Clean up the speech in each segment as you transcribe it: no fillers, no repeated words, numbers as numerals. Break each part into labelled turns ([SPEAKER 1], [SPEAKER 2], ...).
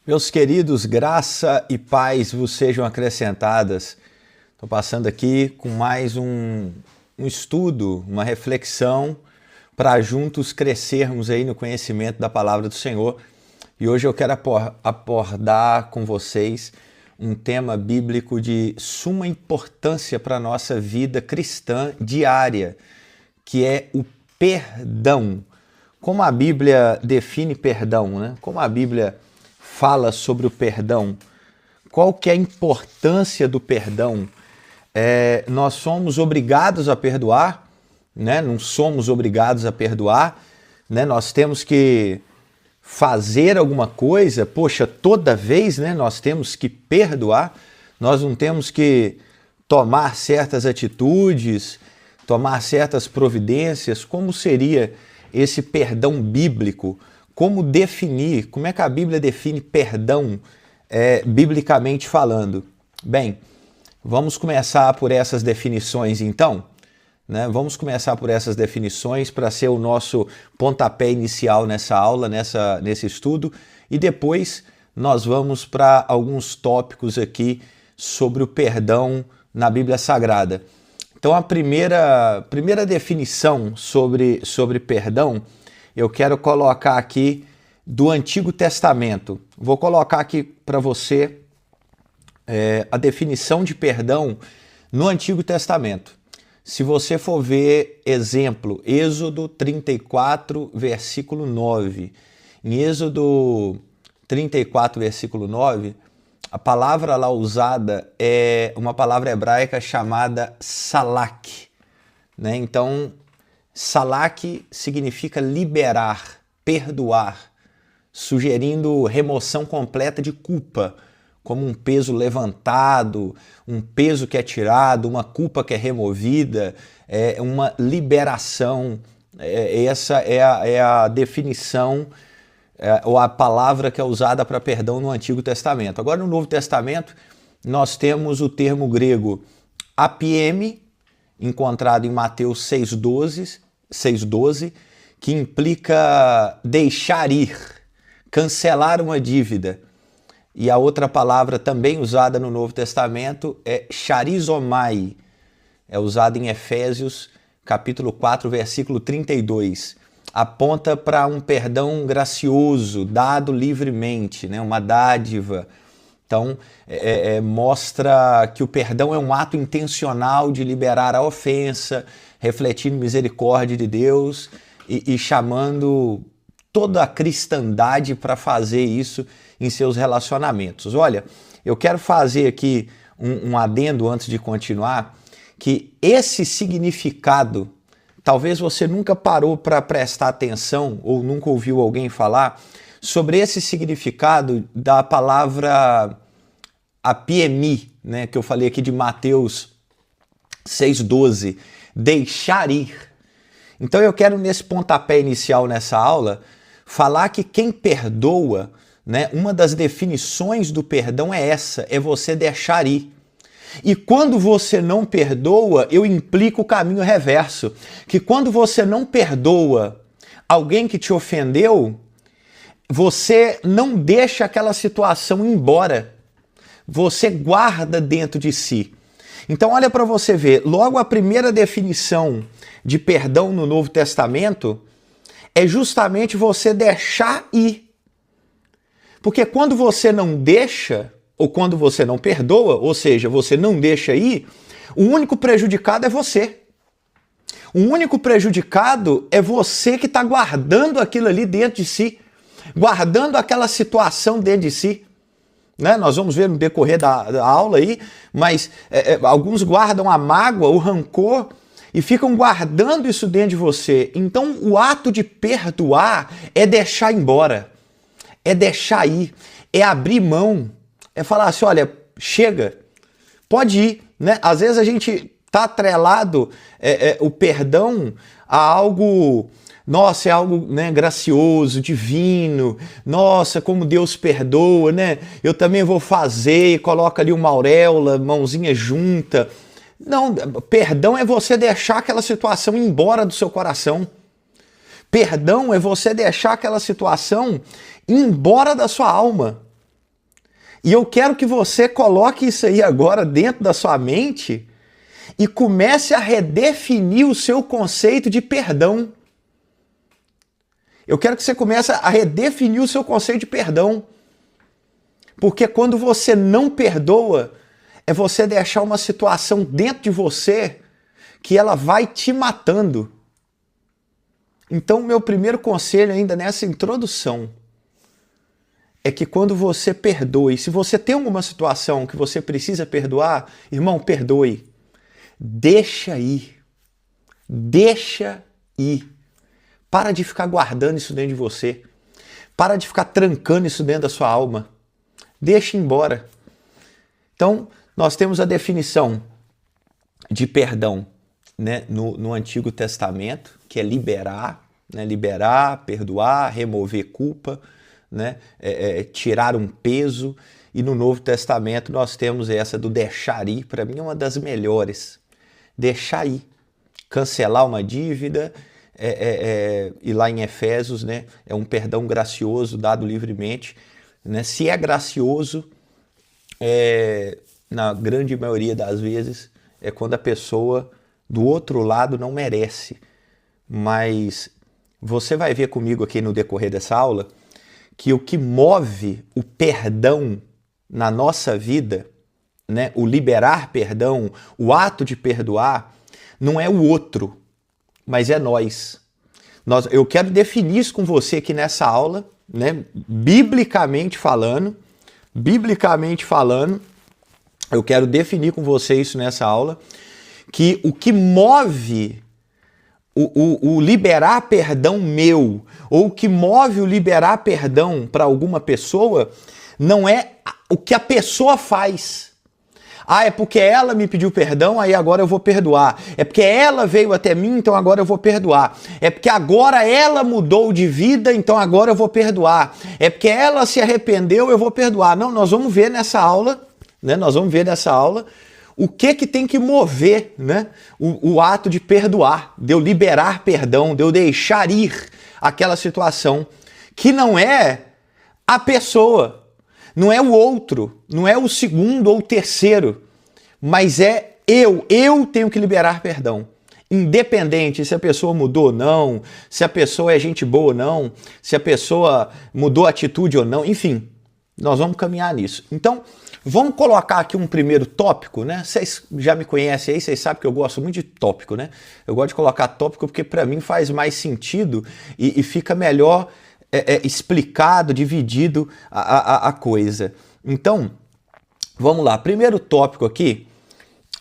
[SPEAKER 1] Meus queridos, graça e paz vos sejam acrescentadas. Estou passando aqui com mais um estudo, uma reflexão para juntos crescermos aí no conhecimento da palavra do Senhor. E hoje eu quero abordar com vocês um tema bíblico de suma importância para a nossa vida cristã diária, que é o perdão. Como a Bíblia define perdão, né? Como a Bíblia fala sobre o perdão, qual que é a importância do perdão? Nós somos obrigados a perdoar, né? Não somos obrigados a perdoar, né? Nós temos que fazer alguma coisa, poxa, toda vez, né, nós temos que perdoar, nós não temos que tomar certas atitudes, tomar certas providências. Como seria esse perdão bíblico? Como definir? Como é que a Bíblia define perdão, biblicamente falando? Bem, vamos começar por essas definições então, né? Vamos começar por essas definições para ser o nosso pontapé inicial nessa aula, nesse estudo, e depois nós vamos para alguns tópicos aqui sobre o perdão na Bíblia Sagrada. Então a primeira definição sobre perdão, eu quero colocar aqui do Antigo Testamento. Vou colocar aqui para você a definição de perdão no Antigo Testamento. Se você for ver, exemplo, Êxodo 34, versículo 9. Em Êxodo 34, versículo 9, a palavra lá usada é uma palavra hebraica chamada salak, né? Então, salak significa liberar, perdoar, sugerindo remoção completa de culpa, como um peso levantado, um peso que é tirado, uma culpa que é removida, uma liberação. Essa é a definição ou a palavra que é usada para perdão no Antigo Testamento. Agora, no Novo Testamento, nós temos o termo grego apieme, encontrado em Mateus 6,12, que implica deixar ir, cancelar uma dívida. E a outra palavra também usada no Novo Testamento é charizomai, é usada em Efésios capítulo 4, versículo 32. Aponta para um perdão gracioso, dado livremente, né? Uma dádiva. Então, mostra que o perdão é um ato intencional de liberar a ofensa, refletindo misericórdia de Deus e chamando toda a cristandade para fazer isso em seus relacionamentos. Olha, eu quero fazer aqui um adendo antes de continuar, que esse significado, talvez você nunca parou para prestar atenção ou nunca ouviu alguém falar sobre esse significado da palavra apiemi, né, que eu falei aqui de Mateus 6,12, deixar ir. Então eu quero, nesse pontapé inicial nessa aula, falar que quem perdoa, né, uma das definições do perdão é essa, é você deixar ir. E quando você não perdoa, eu implico o caminho reverso, que quando você não perdoa alguém que te ofendeu, você não deixa aquela situação embora, você guarda dentro de si. Então olha para você ver, logo a primeira definição de perdão no Novo Testamento é justamente você deixar ir. Porque quando você não deixa, ou quando você não perdoa, ou seja, você não deixa ir, o único prejudicado é você. O único prejudicado é você que está guardando aquilo ali dentro de si, guardando aquela situação dentro de si. Né? Nós vamos ver no decorrer da aula aí, mas alguns guardam a mágoa, o rancor, e ficam guardando isso dentro de você. Então, o ato de perdoar é deixar embora, é deixar ir, é abrir mão, é falar assim, olha, chega, pode ir, né? Às vezes a gente está atrelado o perdão a algo, nossa, é algo, né, gracioso, divino, nossa, como Deus perdoa, né? Eu também vou fazer, coloca ali uma auréola, mãozinha junta. Não, perdão é você deixar aquela situação embora do seu coração. Perdão é você deixar aquela situação embora da sua alma. E eu quero que você coloque isso aí agora dentro da sua mente e comece a redefinir o seu conceito de perdão. Eu quero que você comece a redefinir o seu conceito de perdão. Porque quando você não perdoa, é você deixar uma situação dentro de você que ela vai te matando. Então, meu primeiro conselho ainda nessa introdução é que quando você perdoe, se você tem alguma situação que você precisa perdoar, irmão, perdoe. Deixa ir. Deixa ir. Para de ficar guardando isso dentro de você. Para de ficar trancando isso dentro da sua alma. Deixa ir embora. Então, nós temos a definição de perdão, né, no Antigo Testamento, que é liberar, né, liberar, perdoar, remover culpa, né, tirar um peso. E no Novo Testamento nós temos essa do deixar ir, para mim é uma das melhores. Deixar ir, cancelar uma dívida, e lá em Efésios, né, é um perdão gracioso dado livremente. Né? Se é gracioso, na grande maioria das vezes, é quando a pessoa do outro lado não merece. Mas você vai ver comigo aqui no decorrer dessa aula que o que move o perdão na nossa vida, né, o liberar perdão, o ato de perdoar, não é o outro, mas é nós. Eu quero definir isso com você aqui nessa aula, né, biblicamente falando, eu quero definir com você isso nessa aula, que o que move o liberar perdão meu, ou o que move o liberar perdão para alguma pessoa, não é o que a pessoa faz. Ah, é porque ela me pediu perdão, aí agora eu vou perdoar. É porque ela veio até mim, então agora eu vou perdoar. É porque agora ela mudou de vida, então agora eu vou perdoar. É porque ela se arrependeu, eu vou perdoar. Não, nós vamos ver nessa aula, né? Nós vamos ver nessa aula o que tem que mover, né, o ato de perdoar, de eu liberar perdão, de eu deixar ir aquela situação, que não é a pessoa, não é o outro, não é o segundo ou o terceiro, mas é eu tenho que liberar perdão. Independente se a pessoa mudou ou não, se a pessoa é gente boa ou não, se a pessoa mudou a atitude ou não, enfim, nós vamos caminhar nisso. Então, vamos colocar aqui um primeiro tópico, né? Vocês já me conhecem aí, vocês sabem que eu gosto muito de tópico, né? Eu gosto de colocar tópico porque para mim faz mais sentido e fica melhor explicado, dividido a coisa. Então, vamos lá. Primeiro tópico aqui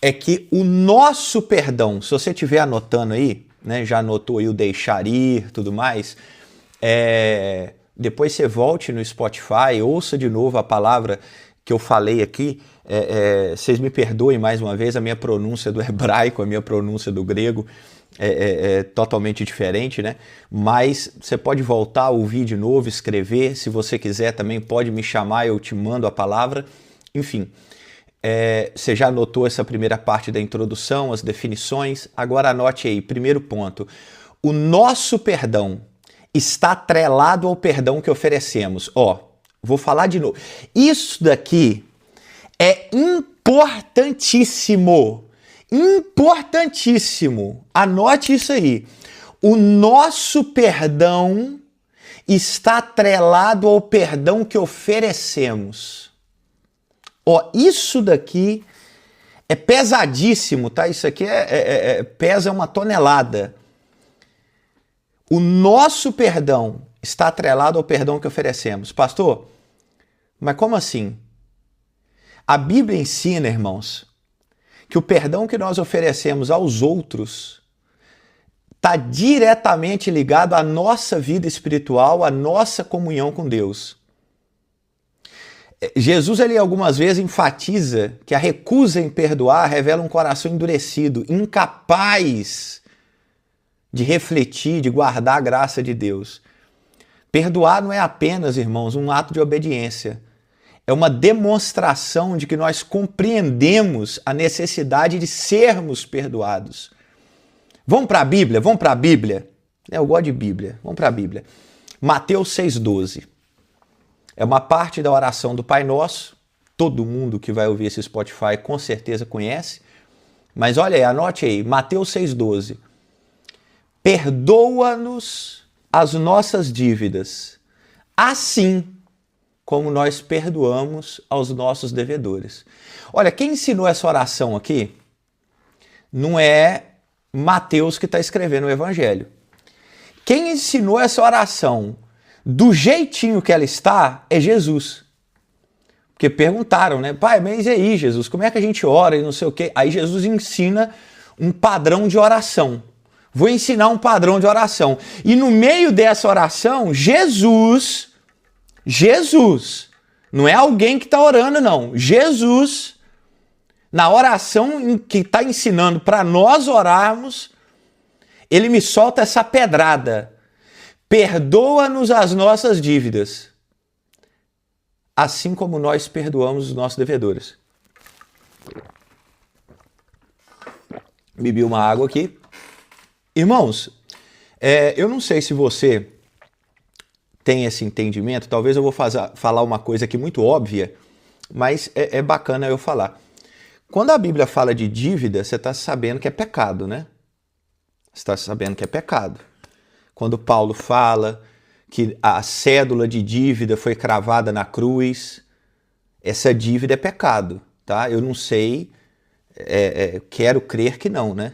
[SPEAKER 1] é que o nosso perdão, se você estiver anotando aí, né? Já anotou aí o deixar ir, tudo mais, depois você volte no Spotify, ouça de novo a palavra que eu falei aqui. Vocês me perdoem mais uma vez, a minha pronúncia do hebraico, a minha pronúncia do grego é totalmente diferente, né? Mas você pode voltar a ouvir de novo, escrever, se você quiser também pode me chamar, eu te mando a palavra. Enfim, você já anotou essa primeira parte da introdução, as definições. Agora anote aí, primeiro ponto. O nosso perdão está atrelado ao perdão que oferecemos. Vou falar de novo. Isso daqui é importantíssimo. Importantíssimo. Anote isso aí. O nosso perdão está atrelado ao perdão que oferecemos. Isso daqui é pesadíssimo, tá? Isso aqui pesa 1 tonelada. O nosso perdão está atrelado ao perdão que oferecemos. Pastor, mas como assim? A Bíblia ensina, irmãos, que o perdão que nós oferecemos aos outros está diretamente ligado à nossa vida espiritual, à nossa comunhão com Deus. Jesus, ele algumas vezes enfatiza que a recusa em perdoar revela um coração endurecido, incapaz de refletir, de guardar a graça de Deus. Perdoar não é apenas, irmãos, um ato de obediência. É uma demonstração de que nós compreendemos a necessidade de sermos perdoados. Vamos para a Bíblia? Vamos para a Bíblia? Eu gosto de Bíblia. Vamos para a Bíblia. Mateus 6,12. É uma parte da oração do Pai Nosso, todo mundo que vai ouvir esse Spotify com certeza conhece. Mas olha aí, anote aí, Mateus 6,12. Perdoa-nos as nossas dívidas, assim como nós perdoamos aos nossos devedores. Olha, quem ensinou essa oração aqui não é Mateus que está escrevendo o Evangelho. Quem ensinou essa oração do jeitinho que ela está é Jesus. Porque perguntaram, né? Pai, mas e aí, Jesus, como é que a gente ora e não sei o quê? Aí Jesus ensina um padrão de oração. Vou ensinar um padrão de oração. E no meio dessa oração, Jesus, não é alguém que está orando, não. Jesus, na oração que está ensinando para nós orarmos, ele me solta essa pedrada. Perdoa-nos as nossas dívidas, assim como nós perdoamos os nossos devedores. Bebi uma água aqui. Irmãos, eu não sei se você tem esse entendimento, talvez eu vou falar uma coisa aqui muito óbvia, mas é bacana eu falar. Quando a Bíblia fala de dívida, você está sabendo que é pecado, né? Você está sabendo que é pecado. Quando Paulo fala que a cédula de dívida foi cravada na cruz, essa dívida é pecado, tá? Eu não sei, quero crer que não, né?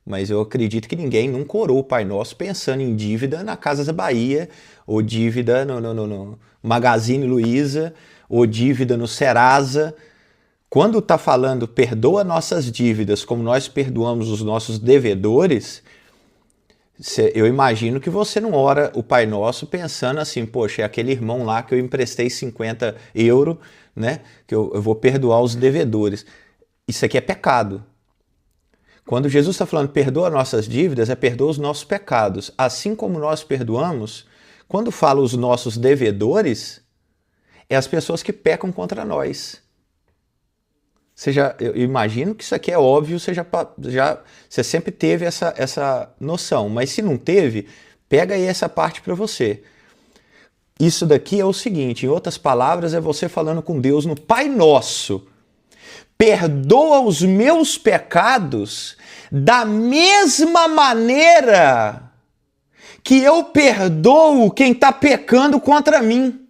[SPEAKER 1] Mas eu acredito que ninguém nunca orou o Pai Nosso pensando em dívida na Casas Bahia, ou dívida no Magazine Luiza, ou dívida no Serasa. Quando está falando perdoa nossas dívidas como nós perdoamos os nossos devedores, eu imagino que você não ora o Pai Nosso pensando assim, poxa, é aquele irmão lá que eu emprestei 50 euros, né? Que eu vou perdoar os devedores. Isso aqui é pecado. Quando Jesus está falando perdoa nossas dívidas, perdoa os nossos pecados. Assim como nós perdoamos, quando fala os nossos devedores, é as pessoas que pecam contra nós. Eu imagino que isso aqui é óbvio, você sempre teve essa noção, mas se não teve, pega aí essa parte para você. Isso daqui é o seguinte, em outras palavras, é você falando com Deus no Pai Nosso. Perdoa os meus pecados da mesma maneira que eu perdoo quem está pecando contra mim.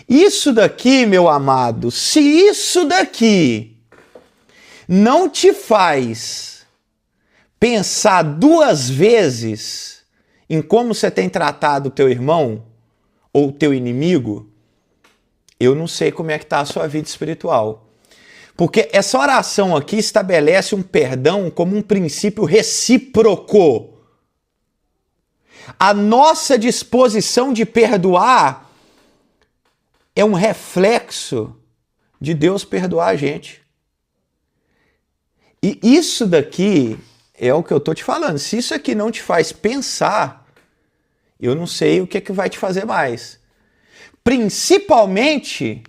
[SPEAKER 1] Isso daqui, meu amado, se isso daqui não te faz pensar duas vezes em como você tem tratado o teu irmão ou o teu inimigo, eu não sei como é que está a sua vida espiritual. Porque essa oração aqui estabelece um perdão como um princípio recíproco. A nossa disposição de perdoar é um reflexo de Deus perdoar a gente. E isso daqui é o que eu estou te falando. Se isso aqui não te faz pensar, eu não sei o que é que vai te fazer mais. Principalmente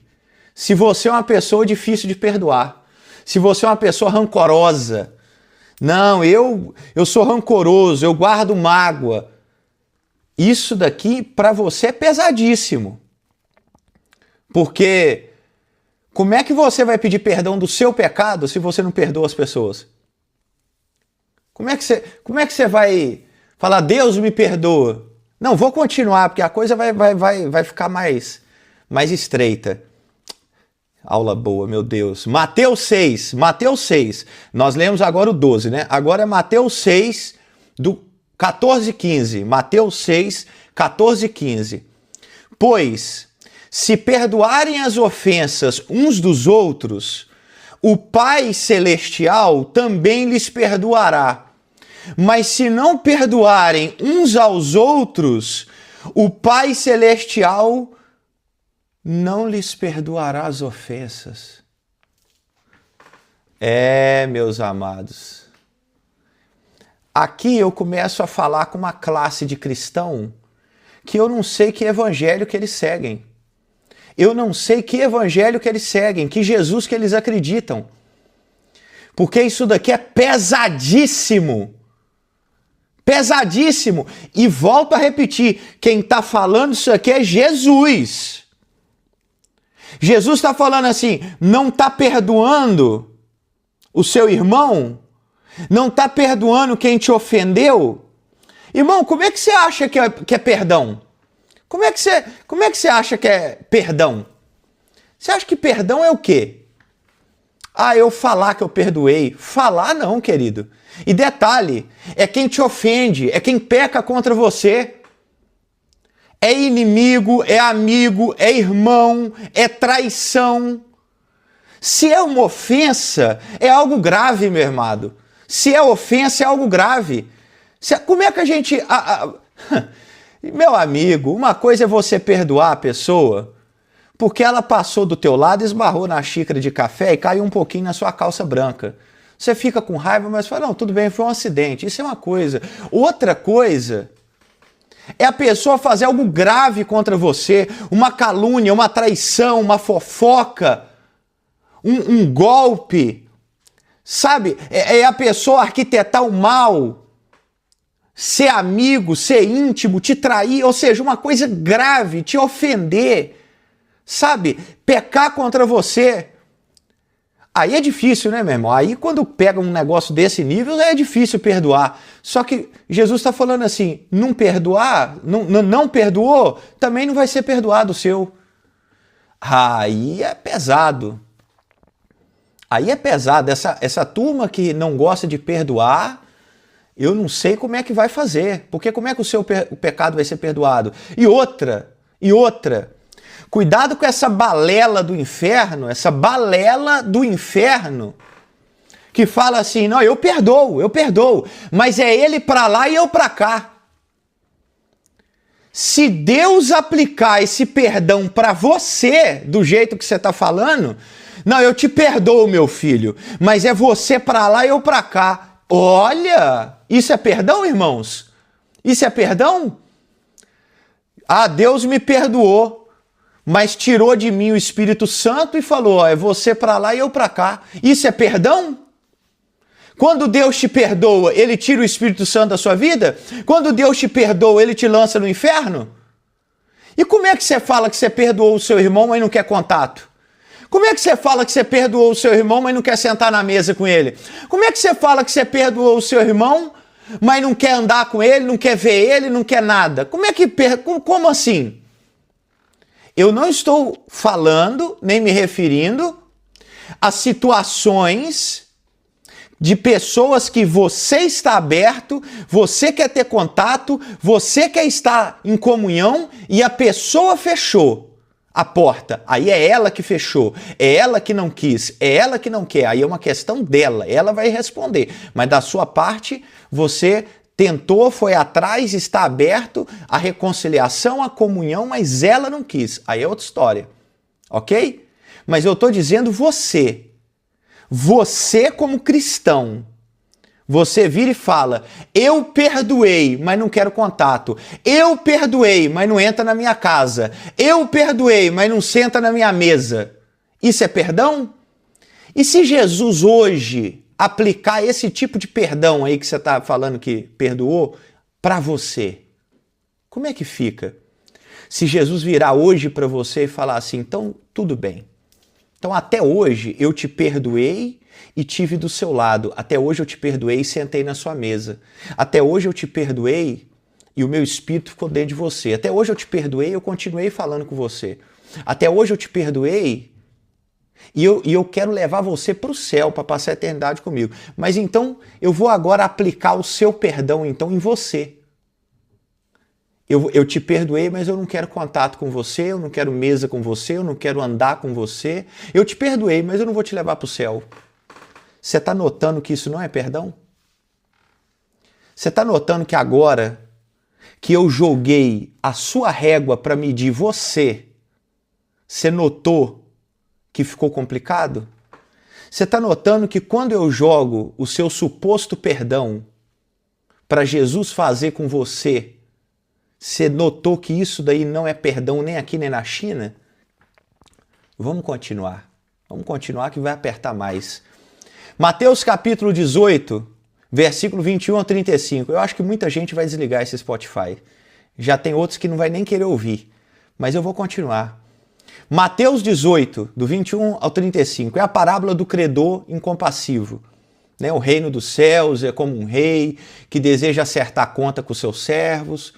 [SPEAKER 1] se você é uma pessoa difícil de perdoar. Se você é uma pessoa rancorosa. Não, eu sou rancoroso, eu guardo mágoa. Isso daqui para você é pesadíssimo. Porque como é que você vai pedir perdão do seu pecado se você não perdoa as pessoas? Como é que você vai falar, Deus me perdoa? Não, vou continuar, porque a coisa vai ficar mais estreita. Aula boa, meu Deus. Mateus 6. Nós lemos agora o 12, né? Agora é Mateus 6, do 14 e 15. Mateus 6, 14 e 15. Pois, se perdoarem as ofensas uns dos outros, o Pai Celestial também lhes perdoará. Mas se não perdoarem uns aos outros, o Pai Celestial não lhes perdoará as ofensas. Meus amados. Aqui eu começo a falar com uma classe de cristão que eu não sei que evangelho que eles seguem. Eu não sei que evangelho que eles seguem, que Jesus que eles acreditam. Porque isso daqui é pesadíssimo. Pesadíssimo. E volto a repetir, quem está falando isso aqui é Jesus. Jesus está falando assim, não está perdoando o seu irmão? Não está perdoando quem te ofendeu? Irmão, como é que você acha que é perdão? Como é que você acha que é perdão? Você acha que perdão é o quê? Ah, eu falar que eu perdoei. Falar não, querido. E detalhe, é quem te ofende, é quem peca contra você. É inimigo, é amigo, é irmão, é traição. Se é uma ofensa, é algo grave, meu irmão. Se é ofensa, é algo grave. Como é que a gente... Meu amigo, uma coisa é você perdoar a pessoa porque ela passou do teu lado, esbarrou na xícara de café e caiu um pouquinho na sua calça branca. Você fica com raiva, mas fala, não, tudo bem, foi um acidente. Isso é uma coisa. Outra coisa é a pessoa fazer algo grave contra você, uma calúnia, uma traição, uma fofoca, um golpe, sabe? É a pessoa arquitetar o mal, ser amigo, ser íntimo, te trair, ou seja, uma coisa grave, te ofender, sabe? Pecar contra você. Aí é difícil, né, meu irmão? Aí quando pega um negócio desse nível, é difícil perdoar. Só que Jesus está falando assim, não perdoar, não perdoou, também não vai ser perdoado o seu. Aí é pesado. Aí é pesado. Essa turma que não gosta de perdoar, eu não sei como é que vai fazer. Porque como é que o pecado vai ser perdoado? E outra, cuidado com essa balela do inferno, que fala assim, não, eu perdoo, mas é ele para lá e eu para cá. Se Deus aplicar esse perdão para você, do jeito que você está falando, não, eu te perdoo, meu filho, mas é você para lá e eu para cá. Olha, isso é perdão, irmãos? Isso é perdão? Ah, Deus me perdoou, mas tirou de mim o Espírito Santo e falou, ó, é você para lá e eu para cá. Isso é perdão? Quando Deus te perdoa, ele tira o Espírito Santo da sua vida? Quando Deus te perdoa, ele te lança no inferno? E como é que você fala que você perdoou o seu irmão, mas não quer contato? Como é que você fala que você perdoou o seu irmão, mas não quer sentar na mesa com ele? Como é que você fala que você perdoou o seu irmão, mas não quer andar com ele, não quer ver ele, não quer nada? Como assim? Eu não estou falando, nem me referindo a situações de pessoas que você está aberto, você quer ter contato, você quer estar em comunhão e a pessoa fechou a porta. Aí é ela que fechou, é ela que não quis, é ela que não quer. Aí é uma questão dela, ela vai responder. Mas da sua parte, você tentou, foi atrás, está aberto à reconciliação, à comunhão, mas ela não quis. Aí é outra história, ok? Mas eu estou dizendo você como cristão, você vira e fala, eu perdoei, mas não quero contato. Eu perdoei, mas não entra na minha casa. Eu perdoei, mas não senta na minha mesa. Isso é perdão? E se Jesus hoje aplicar esse tipo de perdão aí que você está falando que perdoou para você, como é que fica? Se Jesus virar hoje para você e falar assim, então tudo bem. Então até hoje eu te perdoei e tive do seu lado. Até hoje eu te perdoei e sentei na sua mesa. Até hoje eu te perdoei e o meu espírito ficou dentro de você. Até hoje eu te perdoei e eu continuei falando com você. Até hoje eu te perdoei e eu quero levar você para o céu, para passar a eternidade comigo. Mas então eu vou agora aplicar o seu perdão então em você. Eu te perdoei, mas eu não quero contato com você, eu não quero mesa com você, eu não quero andar com você. Eu te perdoei, mas eu não vou te levar para o céu. Você está notando que isso não é perdão? Você está notando que agora que eu joguei a sua régua para medir você, você notou que ficou complicado? Você está notando que quando eu jogo o seu suposto perdão para Jesus fazer com você, você notou que isso daí não é perdão nem aqui nem na China? Vamos continuar. Vamos continuar que vai apertar mais. Mateus capítulo 18, versículo 21 a 35. Eu acho que muita gente vai desligar esse Spotify. Já tem outros que não vai nem querer ouvir. Mas eu vou continuar. Mateus 18, do 21 ao 35, é a parábola do credor incompassivo. Né? O reino dos céus é como um rei que deseja acertar a conta com seus servos.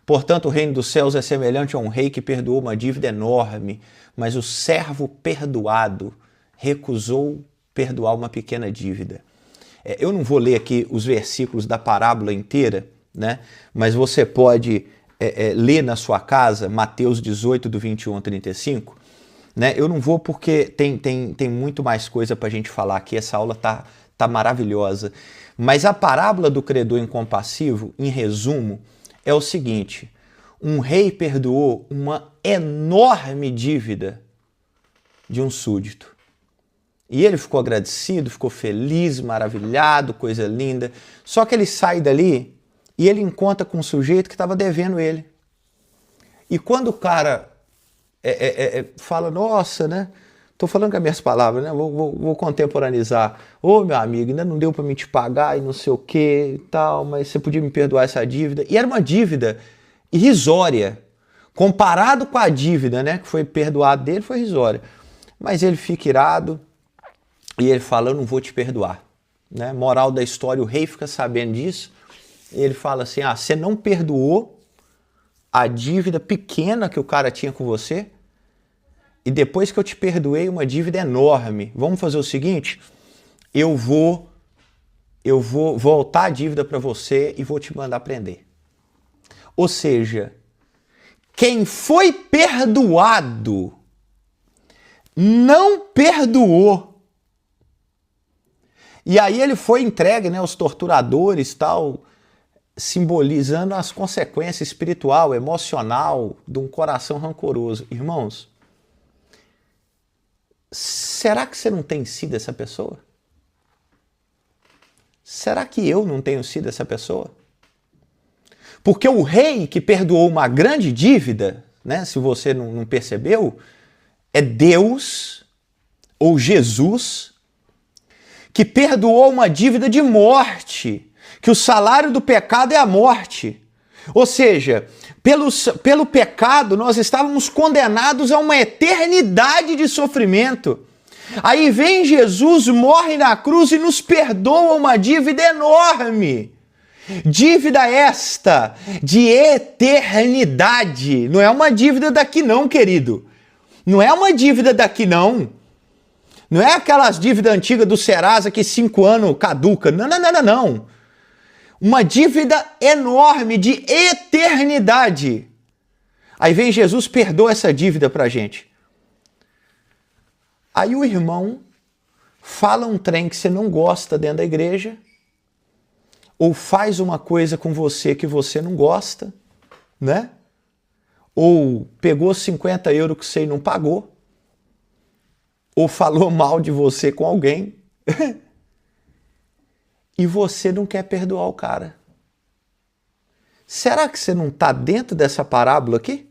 [SPEAKER 1] Portanto, o reino dos céus é semelhante a um rei que perdoou uma dívida enorme, mas o servo perdoado recusou perdoar uma pequena dívida. Eu não vou ler aqui os versículos da parábola inteira, né? Mas você pode ler na sua casa Mateus 18, do 21 ao 35. Né? Eu não vou porque tem muito mais coisa para a gente falar aqui, essa aula tá maravilhosa. Mas a parábola do credor incompassivo, em resumo, é o seguinte: um rei perdoou uma enorme dívida de um súdito. E ele ficou agradecido, ficou feliz, maravilhado, coisa linda. Só que ele sai dali e ele encontra com um sujeito que estava devendo ele. E quando o cara fala, nossa, né? Tô falando com as minhas palavras, né? Vou contemporaneizar. Ô, meu amigo, ainda não deu para me te pagar e não sei o que e tal, mas você podia me perdoar essa dívida. E era uma dívida irrisória. Comparado com a dívida, né, que foi perdoado dele, foi irrisória. Mas ele fica irado e ele fala, eu não vou te perdoar. Né? Moral da história, o rei fica sabendo disso. E ele fala assim, você não perdoou a dívida pequena que o cara tinha com você? E depois que eu te perdoei uma dívida enorme, vamos fazer o seguinte, eu vou voltar a dívida para você e vou te mandar prender. Ou seja, quem foi perdoado não perdoou. E aí ele foi entregue, né, aos torturadores, tal, simbolizando as consequências espiritual, emocional de um coração rancoroso. Irmãos, será que você não tem sido essa pessoa? Será que eu não tenho sido essa pessoa? Porque o rei que perdoou uma grande dívida, né, se você não percebeu, é Deus ou Jesus que perdoou uma dívida de morte, que o salário do pecado é a morte. Ou seja, pelo pecado nós estávamos condenados a uma eternidade de sofrimento. Aí vem Jesus, morre na cruz e nos perdoa uma dívida enorme. Dívida esta de eternidade. Não é uma dívida daqui não, querido. Não é uma dívida daqui não. Não é aquelas dívidas antigas do Serasa que 5 anos caduca. Não, não, não, não, não. Uma dívida enorme de eternidade. Aí vem Jesus, perdoa essa dívida pra gente. Aí o irmão fala um trem que você não gosta dentro da igreja, ou faz uma coisa com você que você não gosta, né? Ou pegou 50 euros que você não pagou, ou falou mal de você com alguém, e você não quer perdoar o cara. Será que você não está dentro dessa parábola aqui?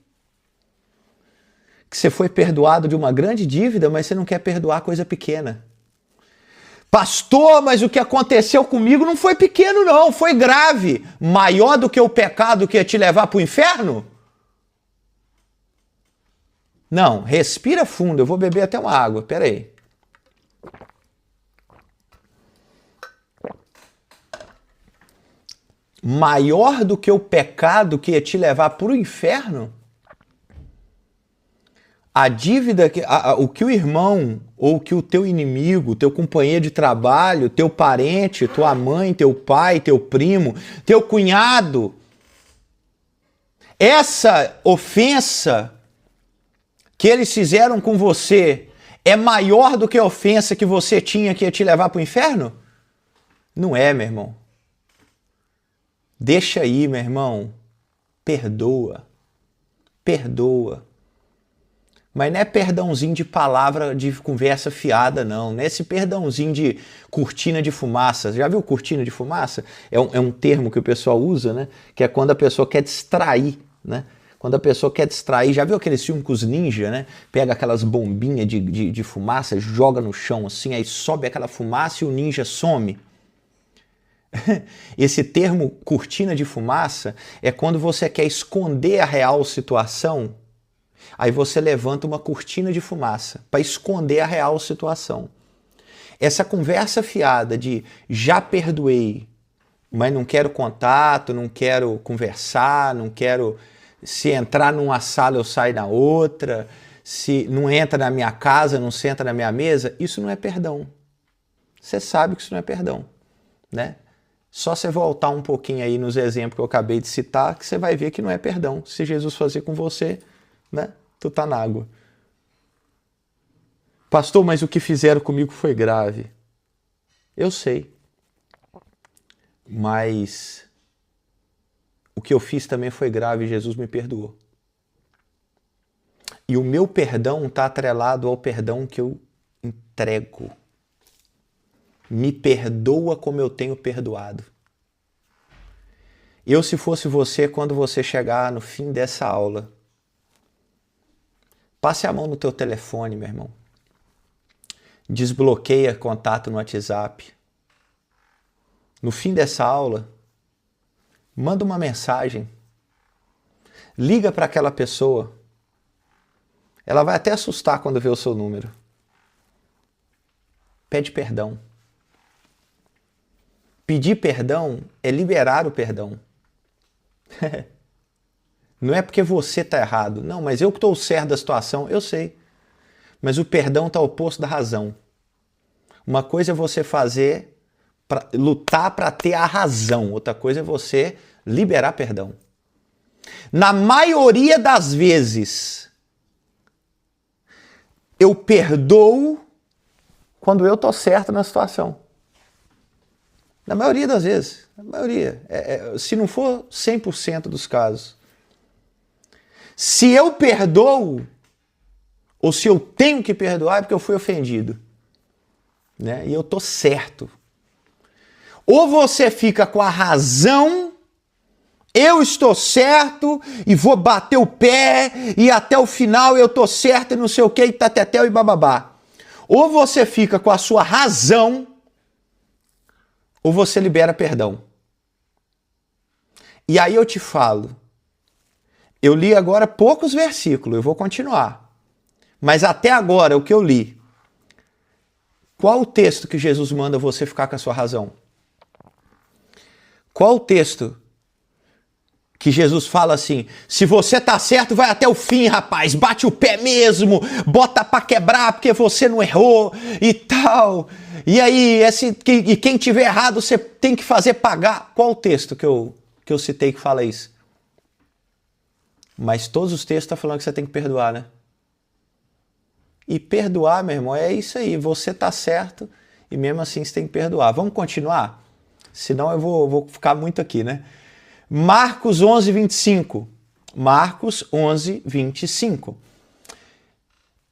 [SPEAKER 1] Que você foi perdoado de uma grande dívida, mas você não quer perdoar coisa pequena. Pastor, mas o que aconteceu comigo não foi pequeno não, foi grave. Maior do que o pecado que ia te levar para o inferno? Não, respira fundo, eu vou beber até uma água, peraí. Maior do que o pecado que ia te levar para o inferno? A dívida, o que o irmão, ou que o teu inimigo, teu companheiro de trabalho, teu parente, tua mãe, teu pai, teu primo, teu cunhado, essa ofensa que eles fizeram com você é maior do que a ofensa que você tinha que ia te levar para o inferno? Não é, meu irmão. Deixa aí, meu irmão. Perdoa. Perdoa. Mas não é perdãozinho de palavra, de conversa fiada, não. Não é esse perdãozinho de cortina de fumaça. Já viu cortina de fumaça? É um termo que o pessoal usa, né? Que é quando a pessoa quer distrair, né? Quando a pessoa quer distrair, já viu aqueles filmes com os ninjas, né? Pega aquelas bombinhas de fumaça, joga no chão assim, aí sobe aquela fumaça e o ninja some. Esse termo cortina de fumaça é quando você quer esconder a real situação Aí você levanta uma cortina de fumaça para esconder a real situação. Essa conversa fiada de já perdoei, mas não quero contato, não quero conversar, não quero... Se entrar numa sala eu saio na outra, se não entra na minha casa, não senta na minha mesa, isso não é perdão. Você sabe que isso não é perdão, né? Só você voltar um pouquinho aí nos exemplos que eu acabei de citar, que você vai ver que não é perdão. Se Jesus fazer com você, né? Tu tá na água. Pastor, mas o que fizeram comigo foi grave. Eu sei. Mas o que eu fiz também foi grave e Jesus me perdoou. E o meu perdão está atrelado ao perdão que eu entrego. Me perdoa como eu tenho perdoado. Eu, se fosse você, quando você chegar no fim dessa aula, passe a mão no teu telefone, meu irmão. Desbloqueia contato no WhatsApp. No fim dessa aula, manda uma mensagem. Liga para aquela pessoa. Ela vai até assustar quando vê o seu número. Pede perdão. Pedir perdão é liberar o perdão. Não é porque você está errado. Não, mas eu que estou certo da situação, eu sei. Mas o perdão está oposto da razão. Uma coisa é você fazer, lutar para ter a razão. Outra coisa é você liberar perdão. Na maioria das vezes, eu perdoo quando eu estou certo na situação. Na maioria das vezes. Na maioria. Se não for 100% dos casos. Se eu perdoo, ou se eu tenho que perdoar, é porque eu fui ofendido. Né? E eu estou certo. Ou você fica com a razão, eu estou certo, e vou bater o pé, e até o final eu estou certo, e não sei o que, e tatetel e bababá. Ou você fica com a sua razão, ou você libera perdão. E aí eu te falo, eu li agora poucos versículos, eu vou continuar. Mas até agora, o que eu li, qual o texto que Jesus manda você ficar com a sua razão? Qual o texto que Jesus fala assim, se você tá certo, vai até o fim, rapaz, bate o pé mesmo, bota pra quebrar porque você não errou e tal. E aí, e quem tiver errado, você tem que fazer pagar. Qual o texto que eu citei que fala isso? Mas todos os textos estão falando que você tem que perdoar, né? E perdoar, meu irmão, é isso aí. Você tá certo e mesmo assim você tem que perdoar. Vamos continuar? Senão eu vou ficar muito aqui, né? Marcos 11, 25. Marcos 11, 25.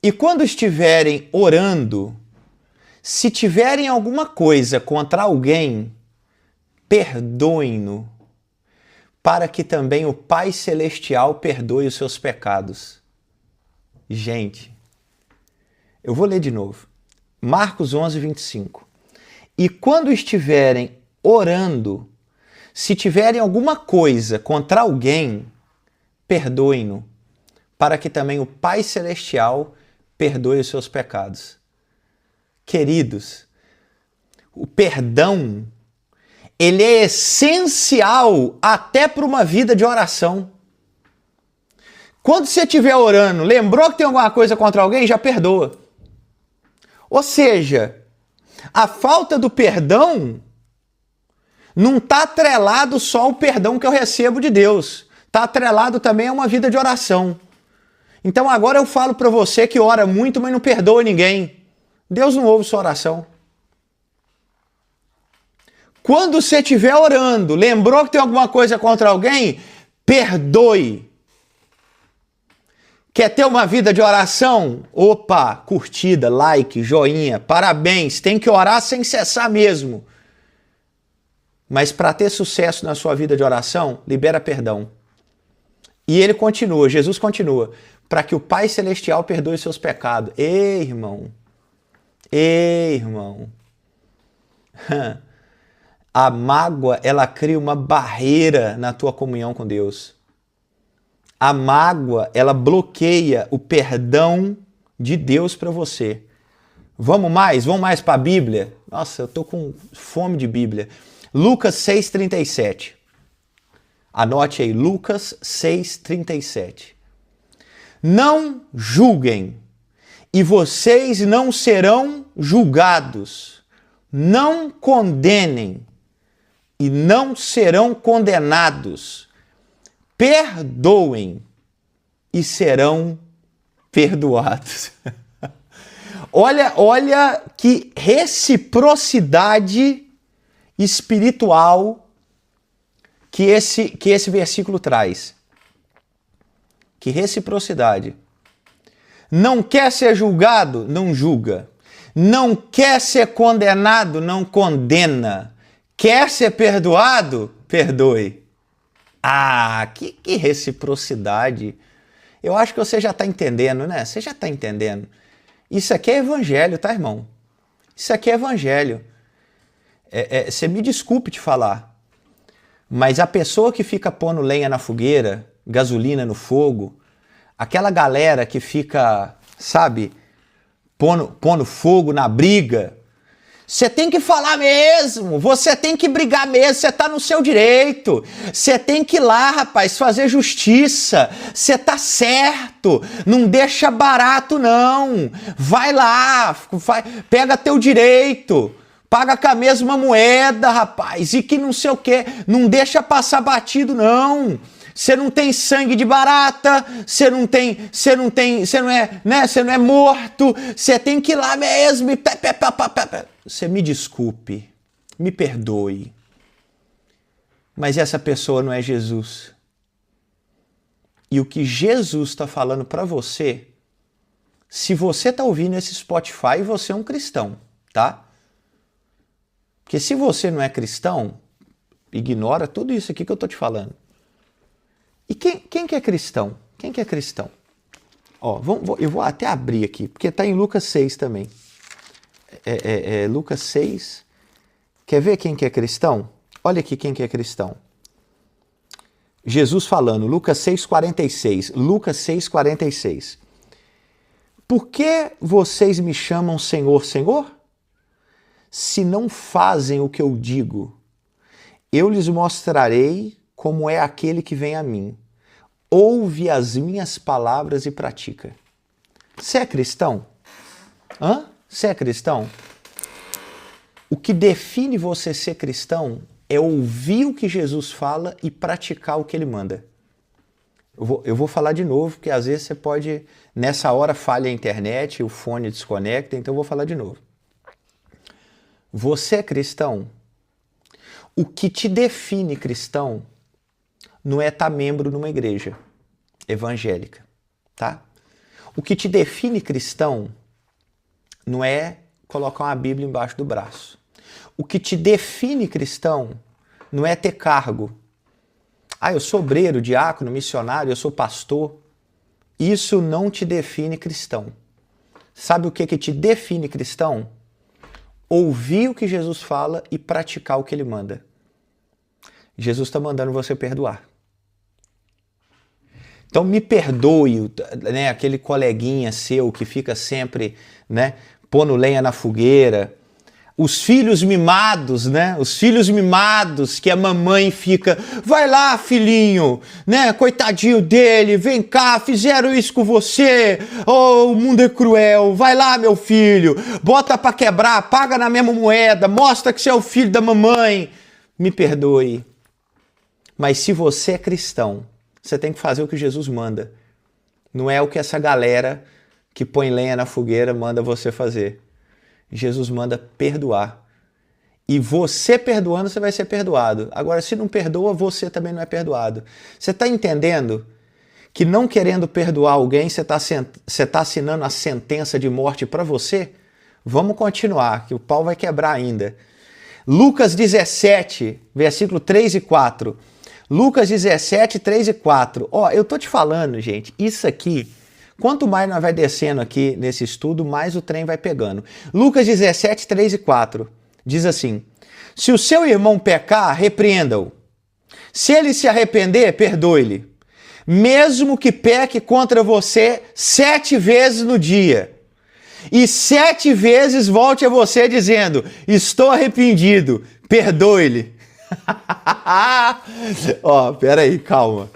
[SPEAKER 1] E quando estiverem orando, se tiverem alguma coisa contra alguém, perdoem-no, para que também o Pai Celestial perdoe os seus pecados. Gente, eu vou ler de novo. Marcos 11, 25. E quando estiverem orando, se tiverem alguma coisa contra alguém, perdoem-no, para que também o Pai Celestial perdoe os seus pecados. Queridos, o perdão, ele é essencial até para uma vida de oração. Quando você estiver orando, lembrou que tem alguma coisa contra alguém, já perdoa. Ou seja, a falta do perdão não está atrelado só ao perdão que eu recebo de Deus. Está atrelado também a uma vida de oração. Então agora eu falo para você que ora muito, mas não perdoa ninguém. Deus não ouve sua oração. Quando você estiver orando, lembrou que tem alguma coisa contra alguém? Perdoe. Quer ter uma vida de oração? Opa, curtida, like, joinha, parabéns. Tem que orar sem cessar mesmo. Mas para ter sucesso na sua vida de oração, libera perdão. E ele continua, Jesus continua, para que o Pai Celestial perdoe seus pecados. Ei, irmão. Ei, irmão. A mágoa, ela cria uma barreira na tua comunhão com Deus. A mágoa, ela bloqueia o perdão de Deus para você. Vamos mais para a Bíblia? Nossa, eu tô com fome de Bíblia. Lucas 6,37. Anote aí, Lucas 6,37. Não julguem, e vocês não serão julgados. Não condenem, e não serão condenados. Perdoem, e serão perdoados. Olha que reciprocidade espiritual que esse versículo traz. Que reciprocidade. Não quer ser julgado? Não julga. Não quer ser condenado? Não condena. Quer ser perdoado? Perdoe. Ah, que reciprocidade. Eu acho que você já está entendendo, né? Você já está entendendo. Isso aqui é evangelho, tá, irmão? Isso aqui é evangelho. Você me desculpe te falar, mas a pessoa que fica pondo lenha na fogueira, gasolina no fogo, aquela galera que fica, sabe, pondo fogo na briga, você tem que falar mesmo, você tem que brigar mesmo, você tá no seu direito, você tem que ir lá, rapaz, fazer justiça, você tá certo, não deixa barato não, vai lá, pega teu direito, paga com a mesma moeda, rapaz, e que não sei o que, não deixa passar batido não. Você não tem sangue de barata, você não é morto, você tem que ir lá mesmo e você me desculpe, me perdoe, mas essa pessoa não é Jesus. E o que Jesus está falando para você, se você está ouvindo esse Spotify, você é um cristão, tá? Porque se você não é cristão, ignora tudo isso aqui que eu estou te falando. E quem que é cristão? Quem que é cristão? Ó, eu vou até abrir aqui, porque está em Lucas 6 também. Lucas 6. Quer ver quem que é cristão? Olha aqui quem que é cristão. Jesus falando, Lucas 6,46. Lucas 6,46. Por que vocês me chamam Senhor, Senhor? Se não fazem o que eu digo, eu lhes mostrarei como é aquele que vem a mim. Ouve as minhas palavras e pratica. Você é cristão? Hã? Você é cristão? O que define você ser cristão é ouvir o que Jesus fala e praticar o que ele manda. Eu vou falar de novo, porque às vezes você pode, nessa hora falha a internet, o fone desconecta, então eu vou falar de novo. Você é cristão? O que te define cristão não é estar membro numa igreja evangélica, tá? O que te define cristão não é colocar uma Bíblia embaixo do braço. O que te define cristão não é ter cargo. Ah, eu sou obreiro, diácono, missionário, eu sou pastor. Isso não te define cristão. Sabe o que te define cristão? Ouvir o que Jesus fala e praticar o que ele manda. Jesus está mandando você perdoar. Então me perdoe, né, aquele coleguinha seu que fica sempre, né, pondo lenha na fogueira. Os filhos mimados, né? Os filhos mimados que a mamãe fica, vai lá, filhinho, né? Coitadinho dele, vem cá, fizeram isso com você. Oh, o mundo é cruel. Vai lá, meu filho, bota pra quebrar, paga na mesma moeda, mostra que você é o filho da mamãe. Me perdoe. Mas se você é cristão, você tem que fazer o que Jesus manda. Não é o que essa galera que põe lenha na fogueira manda você fazer. Jesus manda perdoar. E você perdoando, você vai ser perdoado. Agora, se não perdoa, você também não é perdoado. Você está entendendo que não querendo perdoar alguém, você está assinando a sentença de morte para você? Vamos continuar, que o pau vai quebrar ainda. Lucas 17, versículo 3 e 4. Lucas 17, 3 e 4. Ó, eu tô te falando, gente, isso aqui... Quanto mais nós vai descendo aqui nesse estudo, mais o trem vai pegando. Lucas 17, 3 e 4 diz assim: se o seu irmão pecar, repreenda-o. Se ele se arrepender, perdoe-lhe. mesmo que peque contra você 7 vezes no dia, e 7 vezes volte a você dizendo, estou arrependido, perdoe-lhe. Ó, peraí, calma.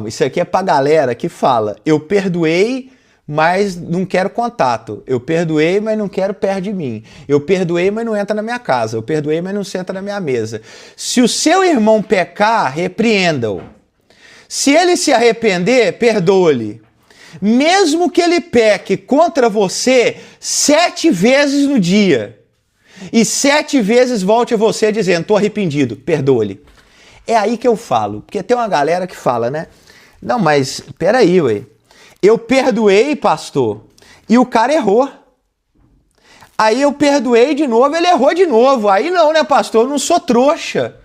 [SPEAKER 1] Isso aqui é pra galera que fala, eu perdoei, mas não quero contato. Eu perdoei, mas não quero perto de mim. Eu perdoei, mas não entra na minha casa. Eu perdoei, mas não senta na minha mesa. Se o seu irmão pecar, repreenda-o. Se ele se arrepender, perdoe-lhe. Mesmo que ele peque contra você 7 vezes no dia, e 7 vezes volte a você dizendo, estou arrependido, perdoe-lhe. É aí que eu falo, porque tem uma galera que fala, né? Não, mas peraí, ué. Eu perdoei, pastor, e o cara errou. Aí eu perdoei de novo, ele errou de novo. Aí não, né, pastor? Eu não sou trouxa.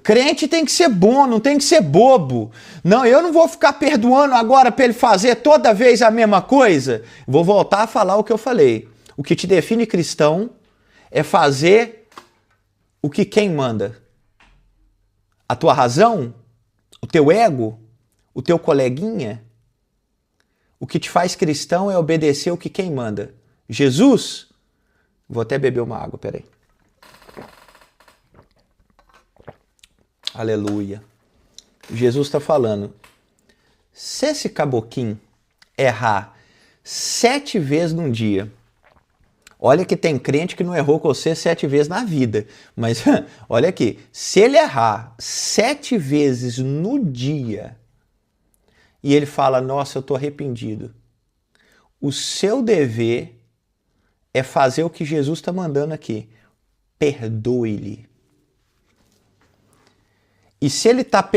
[SPEAKER 1] Crente tem que ser bom, não tem que ser bobo. Não, eu não vou ficar perdoando agora para ele fazer toda vez a mesma coisa. Vou voltar a falar o que eu falei. O que te define cristão é fazer o que quem manda. A tua razão, o teu ego, o teu coleguinha. O que te faz cristão é obedecer o que quem manda. Jesus, vou até beber uma água, peraí. Aleluia. Jesus está falando, se esse caboquinho errar 7 vezes num dia, olha que tem crente que não errou com você 7 vezes na vida, mas olha aqui, se ele errar 7 vezes no dia, e ele fala, nossa, eu estou arrependido, o seu dever é fazer o que Jesus está mandando aqui, perdoe-lhe. E se ele tá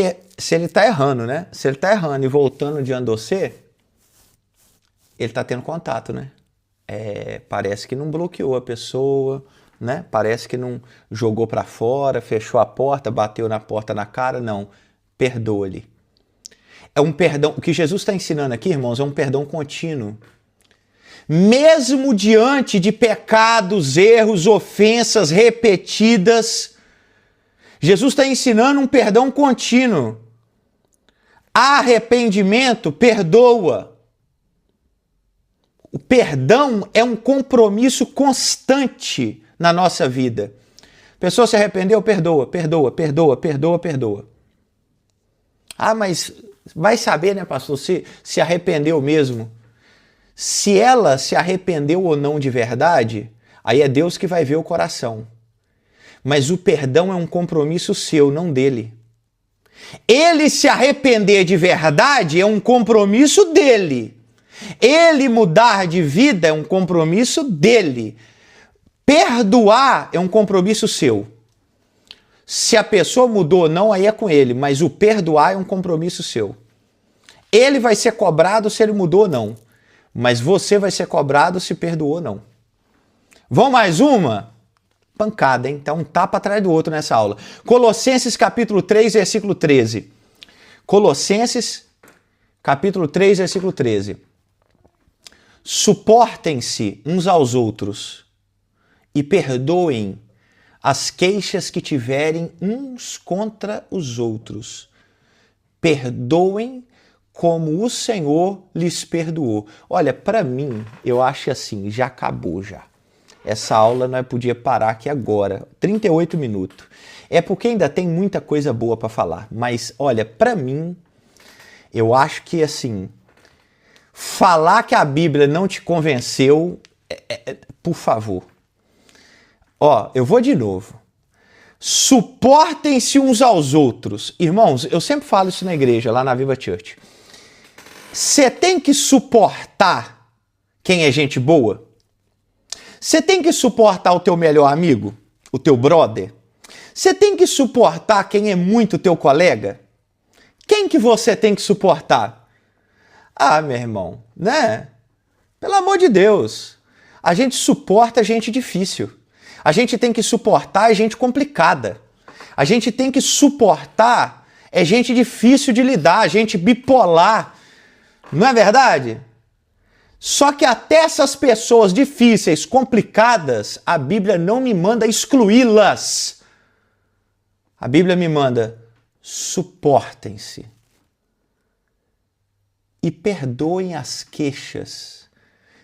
[SPEAKER 1] errando, né? Se ele tá errando e voltando diante de você, ele tá tendo contato, né? Parece que não bloqueou a pessoa, né? Parece que não jogou para fora, fechou a porta, bateu na porta na cara, não. Perdoa-lhe. É um perdão, o que Jesus está ensinando aqui, irmãos, é um perdão contínuo. Mesmo diante de pecados, erros, ofensas repetidas, Jesus está ensinando um perdão contínuo. Arrependimento perdoa. O perdão é um compromisso constante na nossa vida. A pessoa se arrependeu, perdoa, perdoa, perdoa, perdoa, perdoa. Ah, mas vai saber, né, pastor, se arrependeu mesmo. Se ela se arrependeu ou não de verdade, aí é Deus que vai ver o coração. Mas o perdão é um compromisso seu, não dele. Ele se arrepender de verdade é um compromisso dele. Ele mudar de vida é um compromisso dele. Perdoar é um compromisso seu. Se a pessoa mudou ou não, aí é com ele, mas o perdoar é um compromisso seu. Ele vai ser cobrado se ele mudou ou não, mas você vai ser cobrado se perdoou ou não. Vamos mais uma? Pancada, hein? Tá um tapa atrás do outro nessa aula. Colossenses capítulo 3, versículo 13. Colossenses capítulo 3, versículo 13. Suportem-se uns aos outros e perdoem as queixas que tiverem uns contra os outros. Perdoem como o Senhor lhes perdoou. Olha, para mim, eu acho assim, já acabou já. Essa aula nós podia parar aqui agora, 38 minutos. É porque ainda tem muita coisa boa para falar. Mas, olha, para mim, eu acho que, assim, falar que a Bíblia não te convenceu, por favor. Ó, eu vou de novo. Suportem-se uns aos outros. Irmãos, eu sempre falo isso na igreja, lá na Viva Church. Você tem que suportar quem é gente boa? Você tem que suportar o teu melhor amigo, o teu brother? Você tem que suportar quem é muito teu colega? Quem que você tem que suportar? Ah, meu irmão, né? Pelo amor de Deus. A gente suporta gente difícil. A gente tem que suportar gente complicada. A gente tem que suportar gente difícil de lidar, gente bipolar. Não é verdade? Só que até essas pessoas difíceis, complicadas, a Bíblia não me manda excluí-las. A Bíblia me manda suportem-se e perdoem as queixas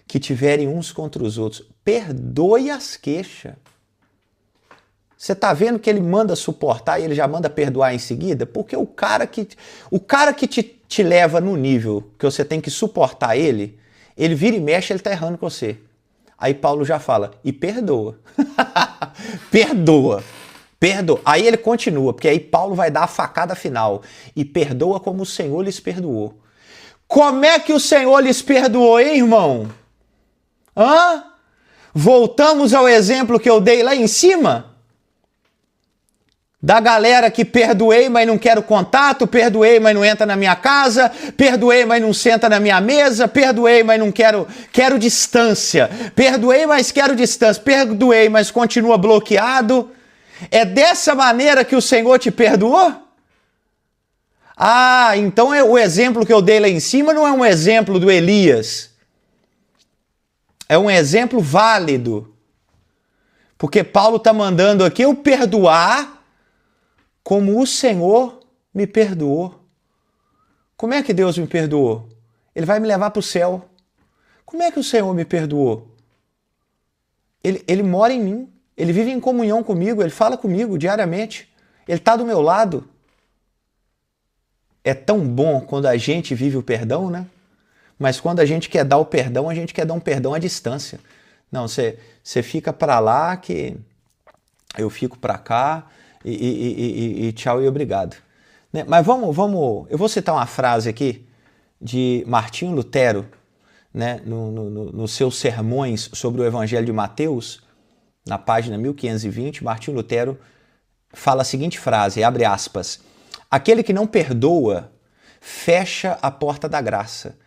[SPEAKER 1] que tiverem uns contra os outros. Perdoe as queixas. Você está vendo que ele manda suportar e ele já manda perdoar em seguida? Porque o cara que te leva no nível que você tem que suportar ele vira e mexe, ele está errando com você. Aí Paulo já fala, e perdoa. Perdoa. Perdoa. Aí ele continua, porque aí Paulo vai dar a facada final. E perdoa como o Senhor lhes perdoou. Como é que o Senhor lhes perdoou, hein, irmão? Hã? Voltamos ao exemplo que eu dei lá em cima? Da galera que perdoei, mas não quero contato, perdoei, mas não entra na minha casa, perdoei, mas não senta na minha mesa, perdoei, mas não quero distância, perdoei, mas quero distância, perdoei, mas continua bloqueado. É dessa maneira que o Senhor te perdoou? Ah, então o exemplo que eu dei lá em cima não é um exemplo do Elias. É um exemplo válido. Porque Paulo está mandando aqui eu perdoar como o Senhor me perdoou. Como é que Deus me perdoou? Ele vai me levar para o céu. Como é que o Senhor me perdoou? Ele mora em mim. Ele vive em comunhão comigo. Ele fala comigo diariamente. Ele está do meu lado. É tão bom quando a gente vive o perdão, né? Mas quando a gente quer dar o perdão, a gente quer dar um perdão à distância. Não, você fica para lá que eu fico para cá e tchau e obrigado. Né? Mas vamos, eu vou citar uma frase aqui de Martinho Lutero, né? Nos seus sermões sobre o Evangelho de Mateus, na página 1520, Martinho Lutero fala a seguinte frase, abre aspas, aquele que não perdoa fecha a porta da graça,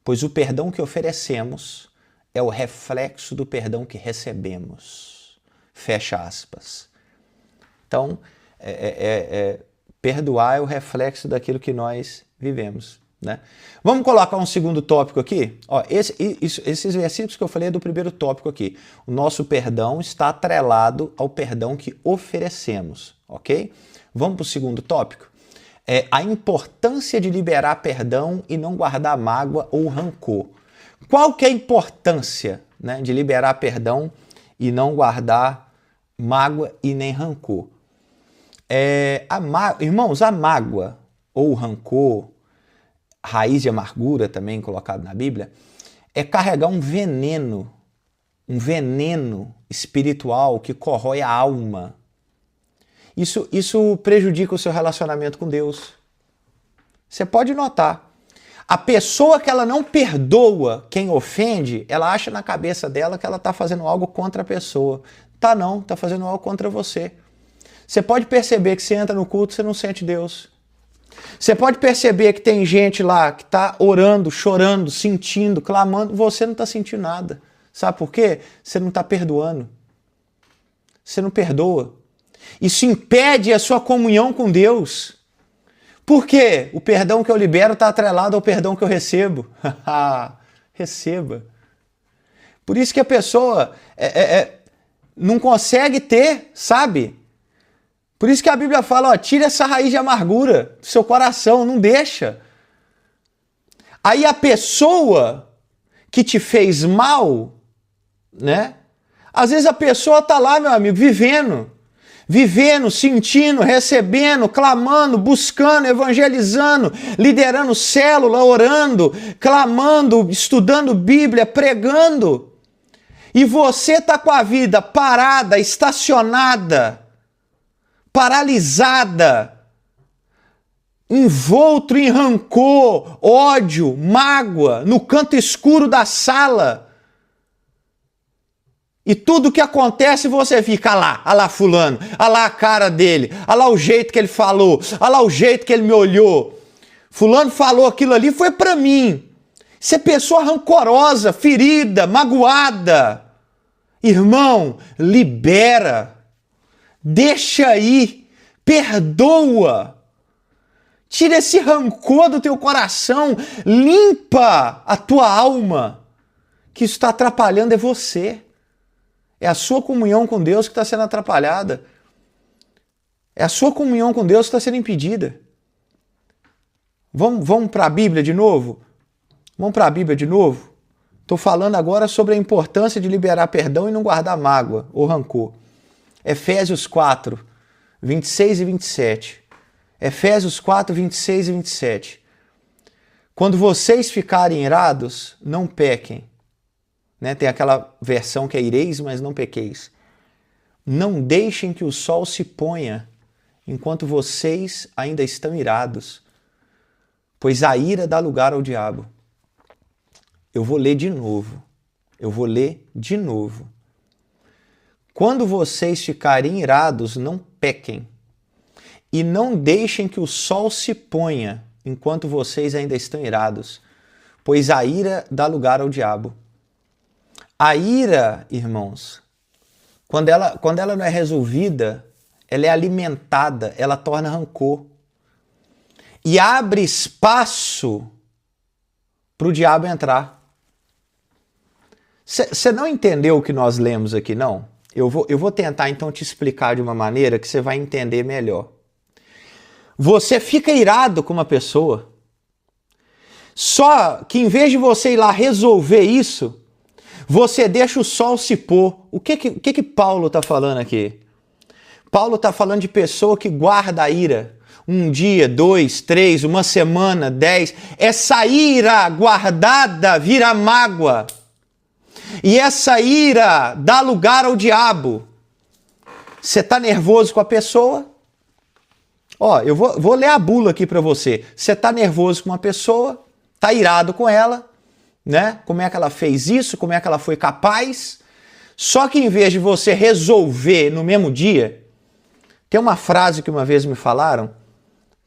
[SPEAKER 1] pois o perdão que oferecemos é o reflexo do perdão que recebemos. Fecha aspas. Então, perdoar é o reflexo daquilo que nós vivemos. Né? Vamos colocar um segundo tópico aqui? Ó, esses versículos que eu falei é do primeiro tópico aqui. O nosso perdão está atrelado ao perdão que oferecemos. Ok? Vamos para o segundo tópico? A importância de liberar perdão e não guardar mágoa ou rancor. Qual que é a importância, né, de liberar perdão e não guardar mágoa e nem rancor? Irmãos, a mágoa ou rancor, raiz de amargura também colocado na Bíblia, é carregar um veneno espiritual que corrói a alma. Isso prejudica o seu relacionamento com Deus. Você pode notar. A pessoa que ela não perdoa quem ofende, ela acha na cabeça dela que ela está fazendo algo contra a pessoa. Tá não, está fazendo algo contra você. Você pode perceber que você entra no culto e você não sente Deus. Você pode perceber que tem gente lá que está orando, chorando, sentindo, clamando, você não está sentindo nada. Sabe por quê? Você não está perdoando. Você não perdoa. Isso impede a sua comunhão com Deus. Por quê? O perdão que eu libero está atrelado ao perdão que eu recebo. Receba. Por isso que a pessoa não consegue ter, sabe? Por isso que a Bíblia fala, ó, tira essa raiz de amargura do seu coração, não deixa. Aí a pessoa que te fez mal, né? Às vezes a pessoa está lá, meu amigo, vivendo, sentindo, recebendo, clamando, buscando, evangelizando, liderando célula, orando, clamando, estudando Bíblia, pregando. E você está com a vida parada, estacionada, paralisada, envolto em rancor, ódio, mágoa, no canto escuro da sala. E tudo que acontece você fica lá fulano, lá a cara dele, lá o jeito que ele falou, lá o jeito que ele me olhou. Fulano falou aquilo ali, foi para mim. Você é pessoa rancorosa, ferida, magoada. Irmão, libera. Deixa aí. Perdoa. Tira esse rancor do teu coração. Limpa a tua alma. Que isso está atrapalhando é você. É a sua comunhão com Deus que está sendo atrapalhada. A sua comunhão com Deus está sendo impedida. Vamos para a Bíblia de novo? Vamos para a Bíblia de novo? Estou falando agora sobre a importância de liberar perdão e não guardar mágoa ou rancor. Efésios 4, 26 e 27. Efésios 4, 26 e 27. Quando vocês ficarem irados, não pequem. Né? Tem aquela versão que é ireis, mas não pequeis. Não deixem que o sol se ponha enquanto vocês ainda estão irados, pois a ira dá lugar ao diabo. Eu vou ler de novo. Quando vocês ficarem irados, não pequem. E não deixem que o sol se ponha enquanto vocês ainda estão irados, pois a ira dá lugar ao diabo. A ira, irmãos, quando ela não é resolvida, ela é alimentada, ela torna rancor. E abre espaço para o diabo entrar. Você não entendeu o que nós lemos aqui, não? Eu vou tentar então te explicar de uma maneira que você vai entender melhor. Você fica irado com uma pessoa, só que em vez de você ir lá resolver isso, você deixa o sol se pôr. O que Paulo está falando aqui? Paulo está falando de pessoa que guarda a ira. 1 dia, 2, 3, uma semana, 10. Essa ira guardada vira mágoa. E essa ira dá lugar ao diabo. Você está nervoso com a pessoa? Ó, eu vou ler a bula aqui para você. Você está nervoso com uma pessoa, está irado com ela, né? Como é que ela fez isso? Como é que ela foi capaz? Só que em vez de você resolver no mesmo dia, tem uma frase que uma vez me falaram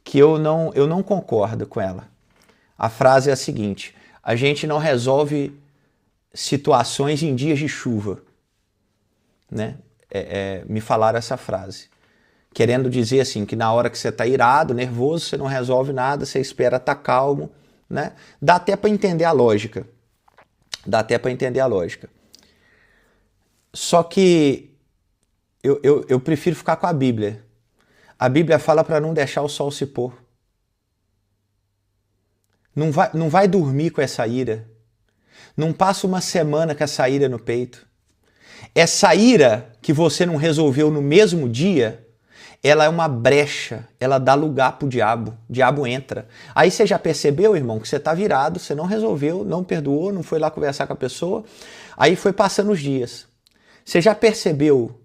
[SPEAKER 1] que eu não concordo com ela. A frase é a seguinte: a gente não resolve situações em dias de chuva, né? Me falaram essa frase, querendo dizer assim, que na hora que você está irado, nervoso, você não resolve nada, você espera estar calmo, né? Dá até para entender a lógica. Só que eu prefiro ficar com a Bíblia. A Bíblia fala para não deixar o sol se pôr. Não vai dormir com essa ira. Não passa uma semana com essa ira no peito. Essa ira que você não resolveu no mesmo dia, ela é uma brecha, ela dá lugar para o diabo. O diabo entra. Aí você já percebeu, irmão, que você está virado, você não resolveu, não perdoou, não foi lá conversar com a pessoa. Aí foi passando os dias. Você já percebeu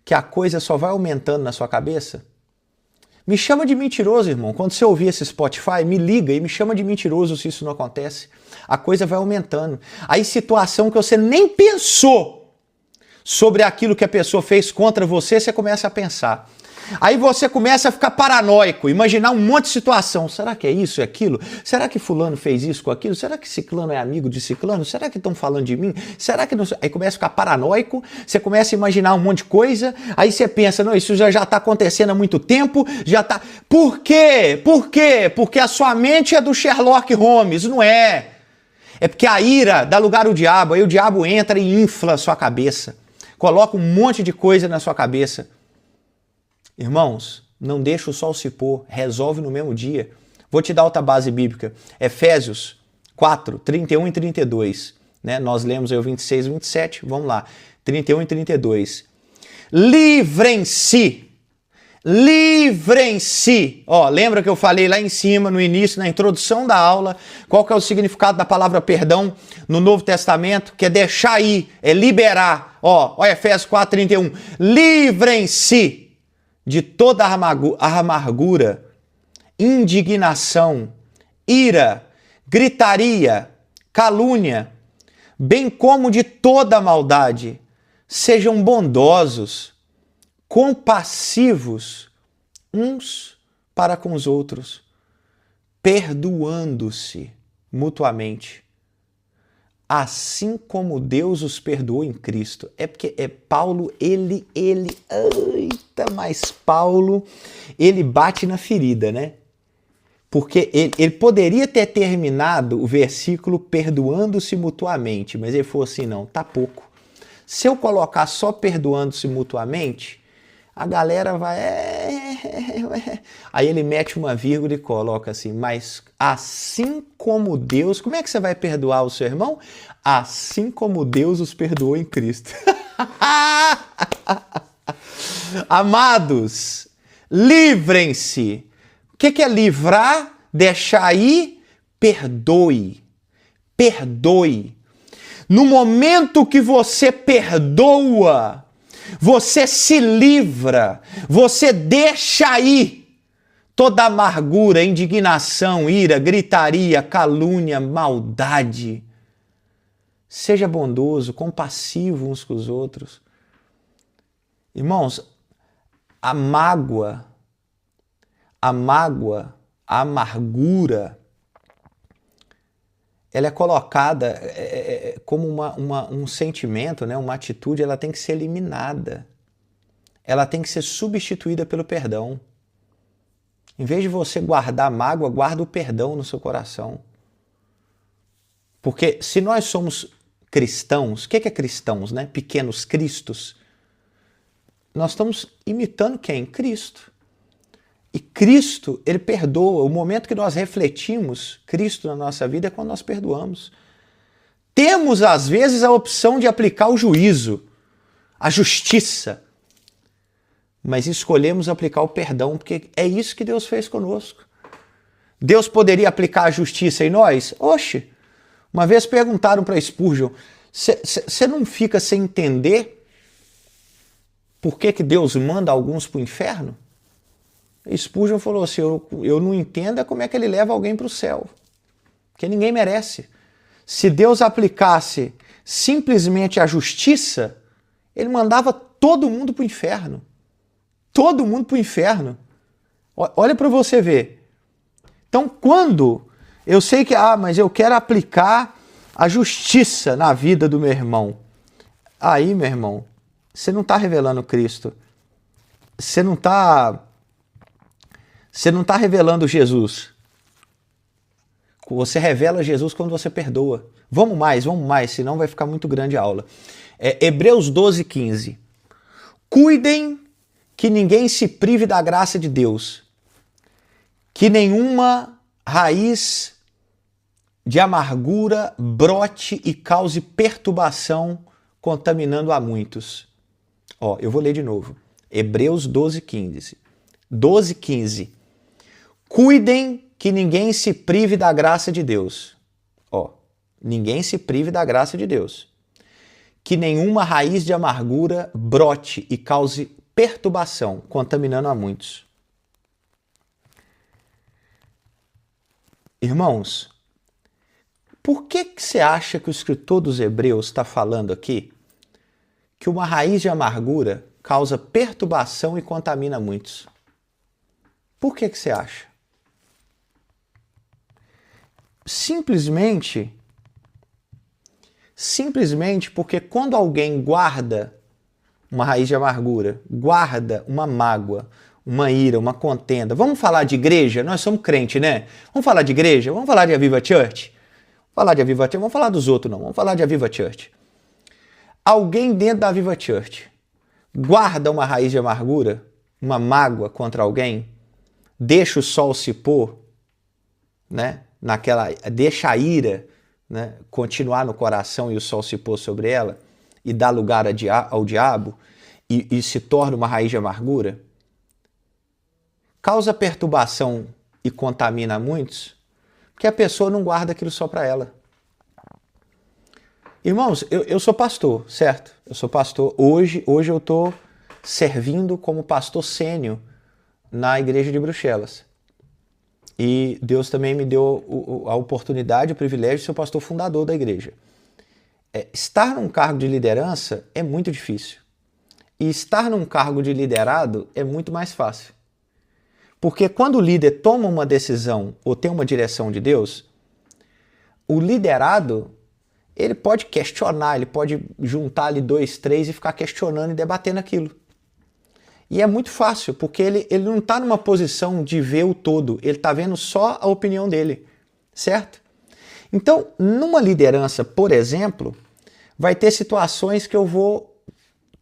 [SPEAKER 1] que a coisa só vai aumentando na sua cabeça? Me chama de mentiroso, irmão. Quando você ouvir esse Spotify, me liga e me chama de mentiroso se isso não acontece. A coisa vai aumentando. Aí situação que você nem pensou sobre aquilo que a pessoa fez contra você, você começa a pensar. Aí você começa a ficar paranoico, imaginar um monte de situação. Será que é isso e aquilo? Será que fulano fez isso com aquilo? Será que ciclano é amigo de ciclano? Será que estão falando de mim? Será que não... Aí começa a ficar paranoico, você começa a imaginar um monte de coisa, aí você pensa, não, isso já está acontecendo há muito tempo, já está... Por quê? Por quê? Porque a sua mente é do Sherlock Holmes, não é? É porque a ira dá lugar ao diabo, aí o diabo entra e infla a sua cabeça, coloca um monte de coisa na sua cabeça. Irmãos, não deixa o sol se pôr, resolve no mesmo dia. Vou te dar outra base bíblica. Efésios 4, 31 e 32. Né? Nós lemos aí o 26 e 27, vamos lá. 31 e 32. Livrem-se. Livrem-se. Ó, lembra que eu falei lá em cima, no início, na introdução da aula, qual que é o significado da palavra perdão no Novo Testamento? Que é deixar ir, é liberar. Ó, Efésios 4, 31. Livrem-se de toda a amargura, indignação, ira, gritaria, calúnia, bem como de toda a maldade. Sejam bondosos, compassivos uns para com os outros, perdoando-se mutuamente, assim como Deus os perdoou em Cristo. É porque Paulo, mas Paulo, ele bate na ferida, né? Porque ele poderia ter terminado o versículo perdoando-se mutuamente, mas ele falou assim, não, tá pouco. Se eu colocar só perdoando-se mutuamente, a galera vai, Aí ele mete uma vírgula e coloca assim, mas assim como Deus... Como é que você vai perdoar o seu irmão? Assim como Deus os perdoou em Cristo. Amados, livrem-se. O que é livrar? Deixar ir? Perdoe. Perdoe. No momento que você perdoa, você se livra, você deixa ir toda amargura, indignação, ira, gritaria, calúnia, maldade. Seja bondoso, compassivo uns com os outros. Irmãos, a mágoa, a amargura, ela é colocada como um sentimento, né? Uma atitude, ela tem que ser eliminada. Ela tem que ser substituída pelo perdão. Em vez de você guardar mágoa, guarda o perdão no seu coração. Porque se nós somos cristãos, o que é cristãos, né? Pequenos cristos. Nós estamos imitando quem? Cristo. E Cristo, ele perdoa. O momento que nós refletimos Cristo na nossa vida é quando nós perdoamos. Temos, às vezes, a opção de aplicar o juízo, a justiça, mas escolhemos aplicar o perdão, porque é isso que Deus fez conosco. Deus poderia aplicar a justiça em nós? Oxe! Uma vez perguntaram para Spurgeon, você não fica sem entender por que Deus manda alguns para o inferno? Spurgeon falou assim, eu não entendo como é que ele leva alguém para o céu, porque ninguém merece. Se Deus aplicasse simplesmente a justiça, ele mandava todo mundo para o inferno. Todo mundo para o inferno. Olha para você ver. Então, quando eu sei que, mas eu quero aplicar a justiça na vida do meu irmão. Aí, meu irmão, você não está revelando Cristo. Você não está revelando Jesus. Você revela Jesus quando você perdoa. Vamos mais, senão vai ficar muito grande a aula. Hebreus 12, 15. Cuidem que ninguém se prive da graça de Deus, que nenhuma raiz de amargura brote e cause perturbação, contaminando a muitos. Eu vou ler de novo. Hebreus 12, 15. 12, 15. Cuidem que ninguém se prive da graça de Deus. Ninguém se prive da graça de Deus. Que nenhuma raiz de amargura brote e cause perturbação, contaminando a muitos. Irmãos, por que você acha que o escritor dos Hebreus está falando aqui que uma raiz de amargura causa perturbação e contamina muitos? Por que você acha? Simplesmente porque quando alguém guarda uma raiz de amargura, guarda uma mágoa, uma ira, uma contenda. Vamos falar de igreja? Nós somos crente, né? Vamos falar de igreja? Vamos falar de Aviva Church? Vamos falar dos outros não, vamos falar de Aviva Church. Alguém dentro da Aviva Church guarda uma raiz de amargura, uma mágoa contra alguém, deixa o sol se pôr, né? Deixa a ira, né, continuar no coração e o sol se pôr sobre ela e dá lugar ao diabo e se torna uma raiz de amargura, causa perturbação e contamina muitos, porque a pessoa não guarda aquilo só para ela. Irmãos, eu sou pastor, certo? Eu sou pastor. Hoje eu estou servindo como pastor sênior na igreja de Bruxelas. E Deus também me deu a oportunidade, o privilégio de ser o pastor fundador da igreja. Estar num cargo de liderança é muito difícil. E estar num cargo de liderado é muito mais fácil. Porque quando o líder toma uma decisão ou tem uma direção de Deus, o liderado, ele pode questionar, ele pode juntar ali 2, 3 e ficar questionando e debatendo aquilo. E é muito fácil, porque ele não está numa posição de ver o todo, ele está vendo só a opinião dele, certo? Então, numa liderança, por exemplo, vai ter situações que eu vou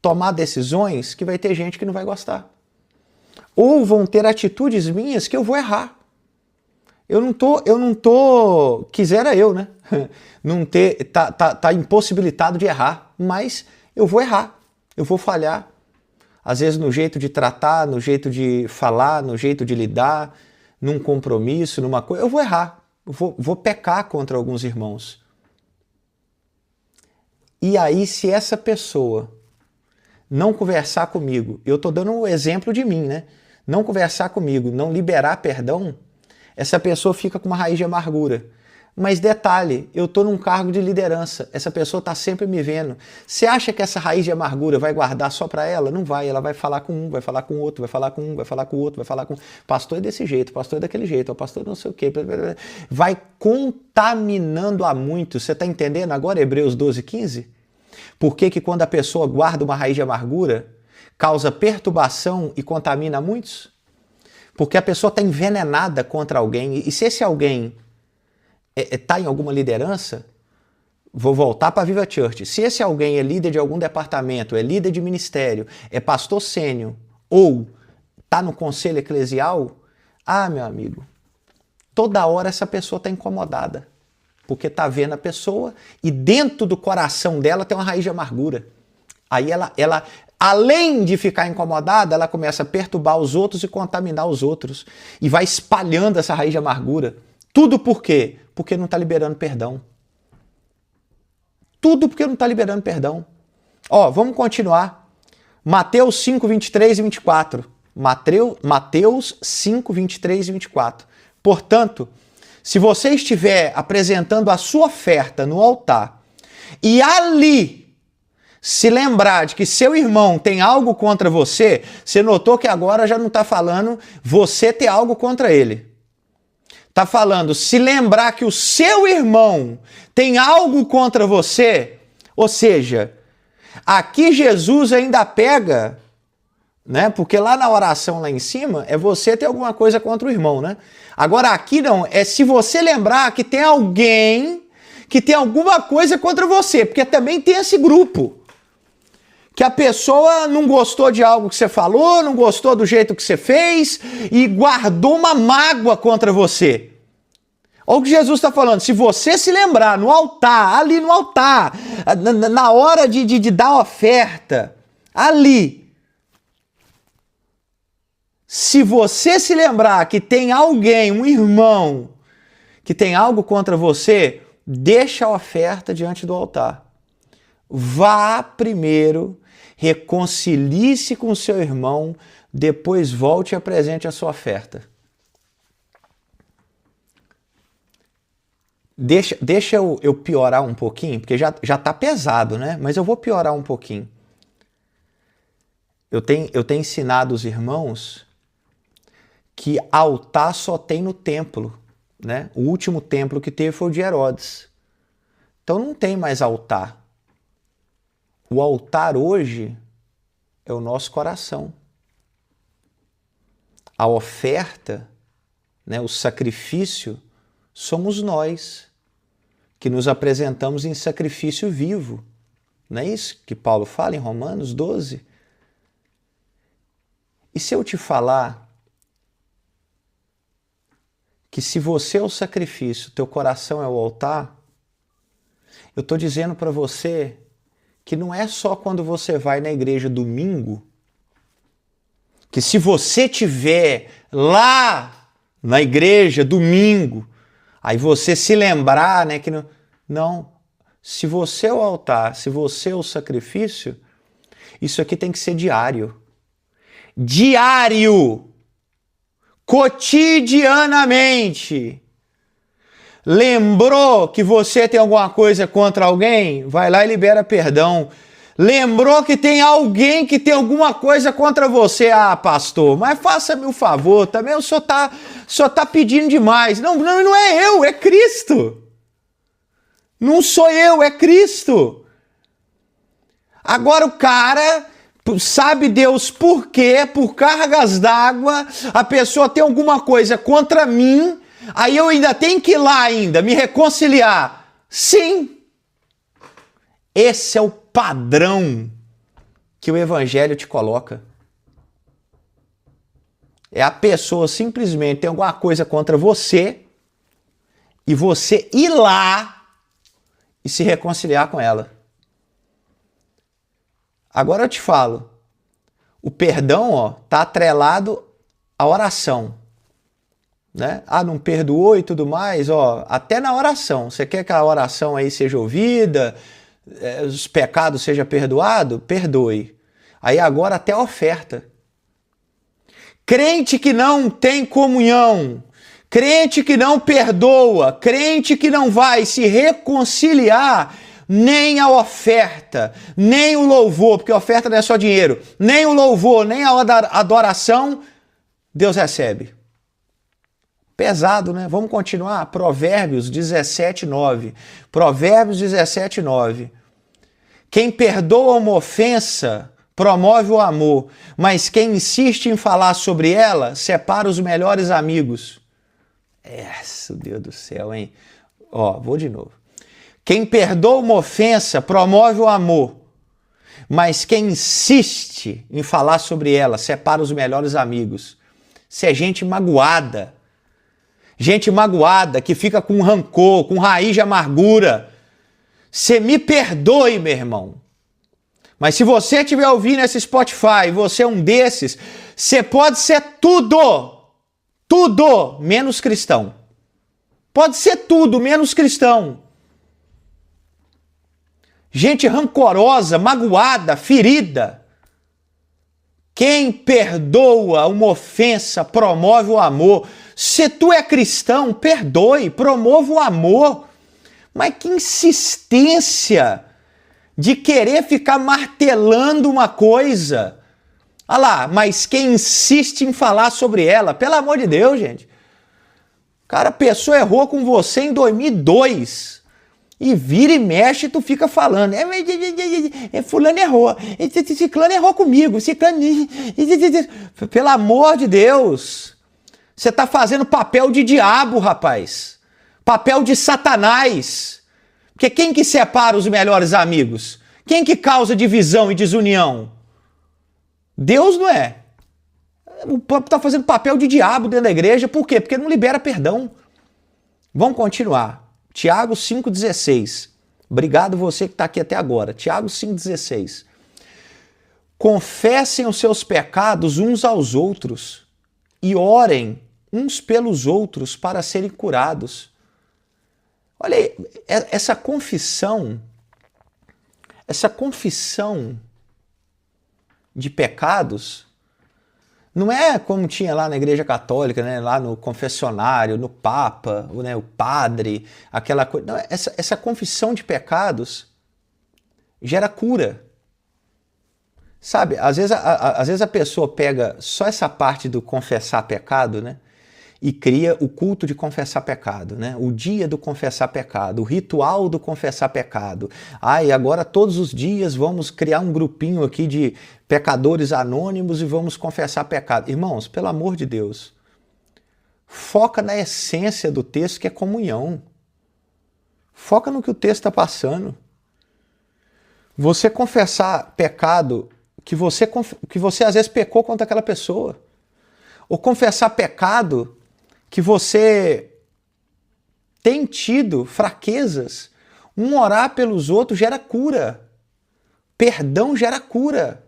[SPEAKER 1] tomar decisões que vai ter gente que não vai gostar. ou vão ter atitudes minhas que eu vou errar. Eu não tô, quisera eu, né? Não ter, tá impossibilitado de errar, mas eu vou errar, eu vou falhar. Às vezes no jeito de tratar, no jeito de falar, no jeito de lidar, num compromisso, numa coisa, eu vou errar, vou pecar contra alguns irmãos. E aí, se essa pessoa não conversar comigo, eu tô dando um exemplo de mim, né? Não conversar comigo, não liberar perdão, essa pessoa fica com uma raiz de amargura. Mas detalhe, eu estou num cargo de liderança, essa pessoa está sempre me vendo. Você acha que essa raiz de amargura vai guardar só para ela? Não vai, ela vai falar com um, vai falar com outro, vai falar com um, vai falar com o outro, vai falar com... Pastor é desse jeito, pastor é daquele jeito, o pastor não sei o quê. Vai contaminando a muitos. Você está entendendo agora Hebreus 12:15? Por que quando a pessoa guarda uma raiz de amargura, causa perturbação e contamina a muitos? Porque a pessoa está envenenada contra alguém, e se esse alguém está em alguma liderança, vou voltar para a Viva Church, se esse alguém é líder de algum departamento, é líder de ministério, é pastor sênior, ou está no conselho eclesial, meu amigo, toda hora essa pessoa está incomodada, porque está vendo a pessoa e dentro do coração dela tem uma raiz de amargura. Aí ela além de ficar incomodada, ela começa a perturbar os outros e contaminar os outros. E vai espalhando essa raiz de amargura. Tudo por quê? Porque não está liberando perdão. Tudo porque não está liberando perdão. Vamos continuar. Mateus 5, 23 e 24. Mateus 5, 23 e 24. Portanto, se você estiver apresentando a sua oferta no altar e ali se lembrar de que seu irmão tem algo contra você, você notou que agora já não está falando você ter algo contra ele. Está falando se lembrar que o seu irmão tem algo contra você, ou seja, aqui Jesus ainda pega, né? Porque lá na oração lá em cima é você ter alguma coisa contra o irmão, né? Agora aqui não, é se você lembrar que tem alguém que tem alguma coisa contra você, porque também tem esse grupo. Que a pessoa não gostou de algo que você falou, não gostou do jeito que você fez e guardou uma mágoa contra você. Olha o que Jesus está falando. Se você se lembrar no altar, ali no altar, na hora de dar a oferta, ali, se você se lembrar que tem alguém, um irmão, que tem algo contra você, deixa a oferta diante do altar. Vá primeiro, reconcilie-se com o seu irmão, depois volte e apresente a sua oferta. Deixa eu piorar um pouquinho, porque já está pesado, né? Mas eu vou piorar um pouquinho. Eu tenho ensinado os irmãos que altar só tem no templo, né? O último templo que teve foi o de Herodes. Então não tem mais altar. O altar hoje é o nosso coração. A oferta, né, o sacrifício, somos nós que nos apresentamos em sacrifício vivo. Não é isso que Paulo fala em Romanos 12? E se eu te falar que se você é o sacrifício, teu coração é o altar, eu estou dizendo para você que não é só quando você vai na igreja domingo, que se você tiver lá na igreja domingo, aí você se lembrar, né, que não, se você é o altar, se você é o sacrifício, isso aqui tem que ser diário. Diário! Cotidianamente! Lembrou que você tem alguma coisa contra alguém? Vai lá e libera perdão. Lembrou que tem alguém que tem alguma coisa contra você? Pastor, mas faça-me o favor, também o senhor tá pedindo demais. Não é eu, é Cristo. Não sou eu, é Cristo. Agora o cara, sabe Deus por quê, por cargas d'água, a pessoa tem alguma coisa contra mim, aí eu ainda tenho que ir lá ainda, me reconciliar. Sim. Esse é o padrão que o Evangelho te coloca. É a pessoa simplesmente tem alguma coisa contra você e você ir lá e se reconciliar com ela. Agora eu te falo, o perdão, ó, tá atrelado à oração, né? Ah, não perdoou e tudo mais, ó, até na oração. Você quer que a oração aí seja ouvida, os pecados sejam perdoados? Perdoe. Aí agora até a oferta. Crente que não tem comunhão, crente que não perdoa, crente que não vai se reconciliar, nem a oferta, nem o louvor, porque a oferta não é só dinheiro, nem o louvor, nem a adoração, Deus recebe. Pesado, né? Vamos continuar? Provérbios 17:9. Provérbios 17:9. Quem perdoa uma ofensa promove o amor, mas quem insiste em falar sobre ela separa os melhores amigos. Deus do céu, hein? Ó, vou de novo. Quem perdoa uma ofensa promove o amor, mas quem insiste em falar sobre ela separa os melhores amigos. Isso é gente magoada. Gente magoada que fica com rancor, com raiz de amargura. Você me perdoe, meu irmão. Mas se você estiver ouvindo esse Spotify, você é um desses, você pode ser tudo menos cristão. Pode ser tudo menos cristão. Gente rancorosa, magoada, ferida. Quem perdoa uma ofensa promove o amor. Se tu é cristão, perdoe, promova o amor. Mas que insistência de querer ficar martelando uma coisa. Olha lá, mas quem insiste em falar sobre ela, pelo amor de Deus, gente. Cara, a pessoa errou com você em 2002 e vira e mexe e tu fica falando. Fulano errou, ciclano errou comigo, ciclano... Pelo amor de Deus. Você tá fazendo papel de diabo, rapaz. Papel de Satanás. Porque quem que separa os melhores amigos? Quem que causa divisão e desunião? Deus não é. O povo está fazendo papel de diabo dentro da igreja. Por quê? Porque não libera perdão. Vamos continuar. Tiago 5,16. Obrigado você que está aqui até agora. Tiago 5,16. Confessem os seus pecados uns aos outros e orem uns pelos outros para serem curados. Olha aí, essa confissão de pecados não é como tinha lá na Igreja Católica, né, lá no confessionário, no Papa, né, o padre, aquela coisa. Não, essa confissão de pecados gera cura. Sabe, às vezes a pessoa pega só essa parte do confessar pecado, né? E cria o culto de confessar pecado, né? O dia do confessar pecado, o ritual do confessar pecado. E agora todos os dias vamos criar um grupinho aqui de pecadores anônimos e vamos confessar pecado. Irmãos, pelo amor de Deus, foca na essência do texto, que é comunhão. Foca no que o texto está passando. Você confessar pecado que você às vezes pecou contra aquela pessoa. Ou confessar pecado que você tem tido fraquezas. Orar pelos outros gera cura. Perdão gera cura.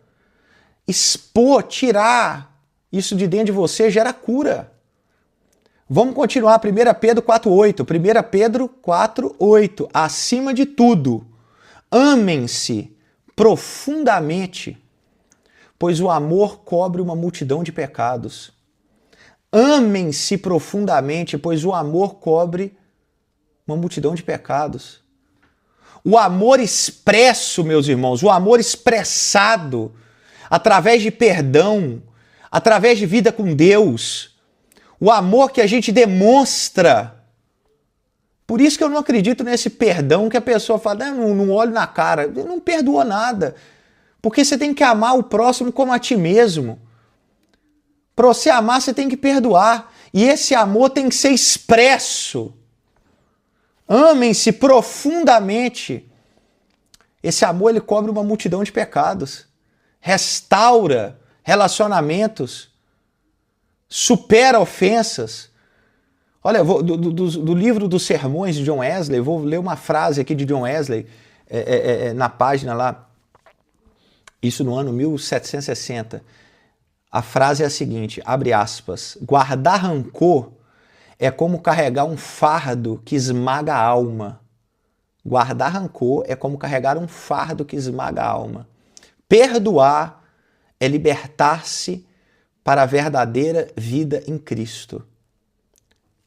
[SPEAKER 1] Expor, tirar isso de dentro de você gera cura. Vamos continuar. 1 Pedro 4,8. 1 Pedro 4,8. Acima de tudo, amem-se profundamente, pois o amor cobre uma multidão de pecados. Amem-se profundamente, pois o amor cobre uma multidão de pecados. O amor expresso, meus irmãos, o amor expressado através de perdão, através de vida com Deus, o amor que a gente demonstra. Por isso que eu não acredito nesse perdão que a pessoa fala, não olho na cara, não perdoa nada. Porque você tem que amar o próximo como a ti mesmo. Para você amar, você tem que perdoar. E esse amor tem que ser expresso. Amem-se profundamente. Esse amor, ele cobre uma multidão de pecados. Restaura relacionamentos. supera ofensas. Olha, do livro dos Sermões de John Wesley, eu vou ler uma frase aqui de John Wesley, na página lá, isso no ano 1760. A frase é a seguinte, abre aspas, guardar rancor é como carregar um fardo que esmaga a alma. Guardar rancor é como carregar um fardo que esmaga a alma. Perdoar é libertar-se para a verdadeira vida em Cristo.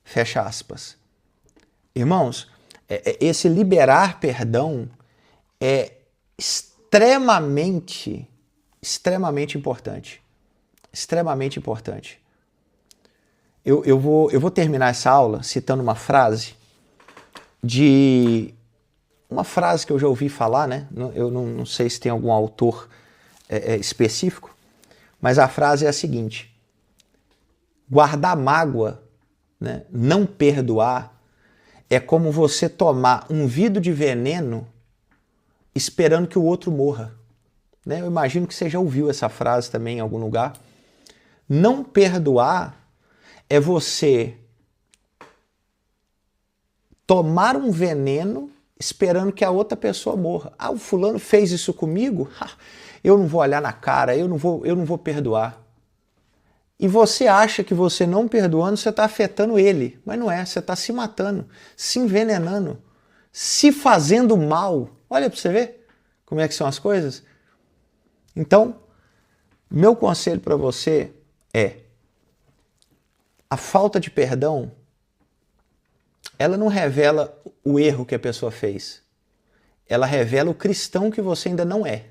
[SPEAKER 1] Fecha aspas. Irmãos, esse liberar perdão é extremamente importante. Extremamente importante. Eu vou terminar essa aula citando uma frase que eu já ouvi falar, né? Eu não sei se tem algum autor específico, mas a frase é a seguinte: guardar mágoa, né, não perdoar, é como você tomar um vidro de veneno esperando que o outro morra. Né? Eu imagino que você já ouviu essa frase também em algum lugar. Não perdoar é você tomar um veneno esperando que a outra pessoa morra. Ah, o fulano fez isso comigo? Eu não vou olhar na cara, eu não vou perdoar. E você acha que você não perdoando, você está afetando ele. Mas não é, você está se matando, se envenenando, se fazendo mal. Olha para você ver como é que são as coisas. Então, meu conselho para você é: a falta de perdão, ela não revela o erro que a pessoa fez. Ela revela o cristão que você ainda não é.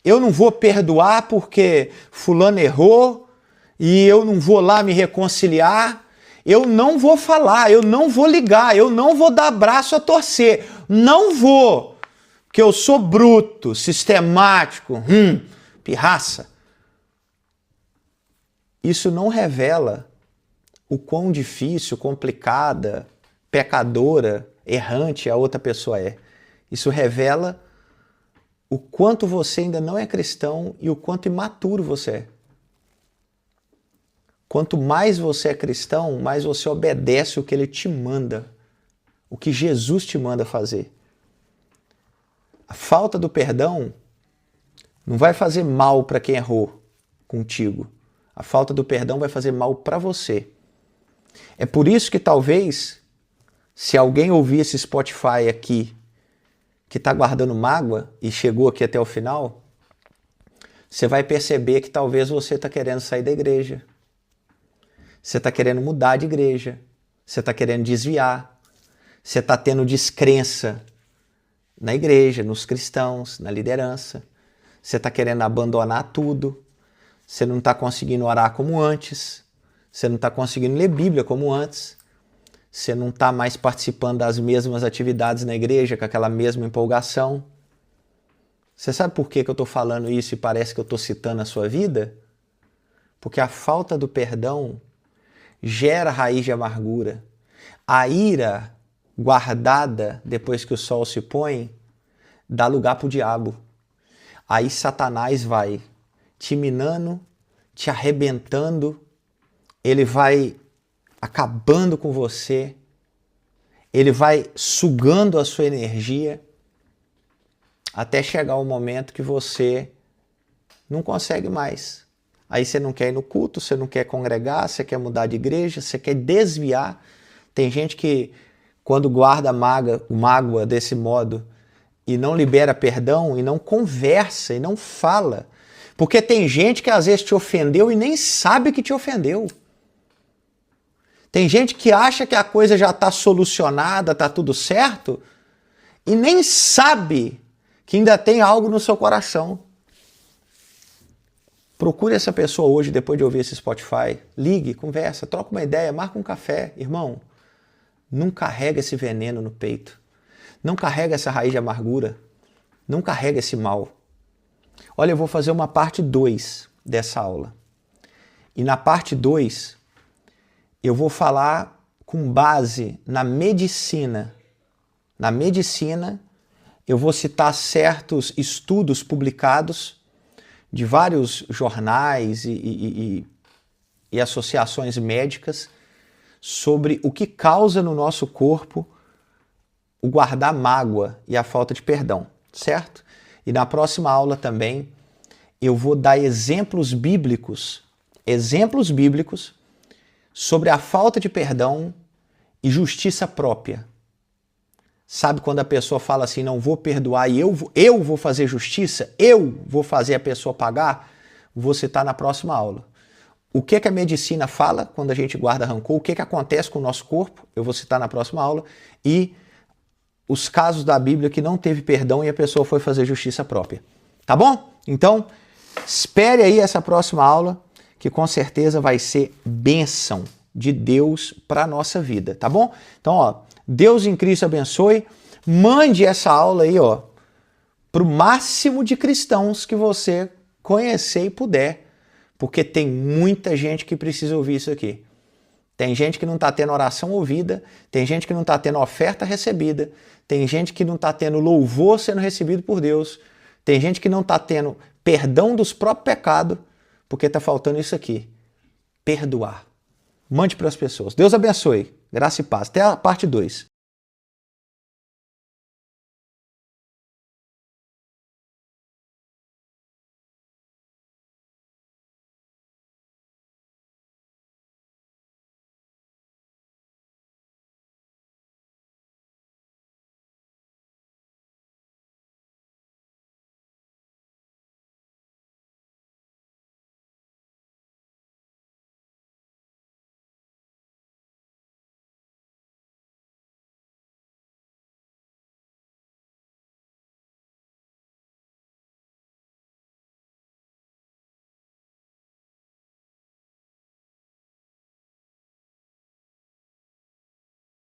[SPEAKER 1] Eu não vou perdoar porque fulano errou e eu não vou lá me reconciliar. Eu não vou falar, eu não vou ligar, eu não vou dar braço a torcer. Não vou, porque eu sou bruto, sistemático, pirraça. Isso não revela o quão difícil, complicada, pecadora, errante a outra pessoa é. Isso revela o quanto você ainda não é cristão e o quanto imaturo você é. Quanto mais você é cristão, mais você obedece o que ele te manda, o que Jesus te manda fazer. A falta do perdão não vai fazer mal para quem errou contigo. A falta do perdão vai fazer mal para você. É por isso que talvez, se alguém ouvir esse Spotify aqui, que está guardando mágoa e chegou aqui até o final, você vai perceber que talvez você está querendo sair da igreja. Você está querendo mudar de igreja. Você está querendo desviar. Você está tendo descrença na igreja, nos cristãos, na liderança. Você está querendo abandonar tudo. Você não está conseguindo orar como antes. Você não está conseguindo ler Bíblia como antes. Você não está mais participando das mesmas atividades na igreja com aquela mesma empolgação. Você sabe por que eu estou falando isso e parece que eu estou citando a sua vida? Porque a falta do perdão gera raiz de amargura. A ira guardada depois que o sol se põe dá lugar para o diabo. Aí Satanás vai te minando, te arrebentando, ele vai acabando com você, ele vai sugando a sua energia até chegar o momento que você não consegue mais. Aí você não quer ir no culto, você não quer congregar, você quer mudar de igreja, você quer desviar. Tem gente que, quando guarda mágoa desse modo e não libera perdão, e não conversa, e não fala. Porque tem gente que às vezes te ofendeu e nem sabe que te ofendeu. Tem gente que acha que a coisa já está solucionada, está tudo certo, e nem sabe que ainda tem algo no seu coração. Procure essa pessoa hoje, depois de ouvir esse Spotify. Ligue, conversa, troca uma ideia, marca um café. Irmão, não carrega esse veneno no peito. Não carrega essa raiz de amargura. Não carrega esse mal. Olha, eu vou fazer uma parte 2 dessa aula. E na parte 2, eu vou falar com base na medicina. Na medicina, eu vou citar certos estudos publicados de vários jornais e e associações médicas sobre o que causa no nosso corpo o guardar mágoa e a falta de perdão, certo? E na próxima aula também eu vou dar exemplos bíblicos sobre a falta de perdão e justiça própria. Sabe quando a pessoa fala assim, não vou perdoar e eu vou fazer justiça? Eu vou fazer a pessoa pagar? Vou citar na próxima aula. O que a medicina fala quando a gente guarda rancor? O que acontece com o nosso corpo? Eu vou citar na próxima aula. E os casos da Bíblia que não teve perdão e a pessoa foi fazer justiça própria. Tá bom? Então, espere aí essa próxima aula, que com certeza vai ser bênção de Deus para a nossa vida, tá bom? Então, ó, Deus em Cristo abençoe. Mande essa aula aí, ó, para o máximo de cristãos que você conhecer e puder, porque tem muita gente que precisa ouvir isso aqui. Tem gente que não está tendo oração ouvida, tem gente que não está tendo oferta recebida, tem gente que não está tendo louvor sendo recebido por Deus, tem gente que não está tendo perdão dos próprios pecados, porque está faltando isso aqui, perdoar. Mande para as pessoas. Deus abençoe. Graça e paz. Até a parte 2.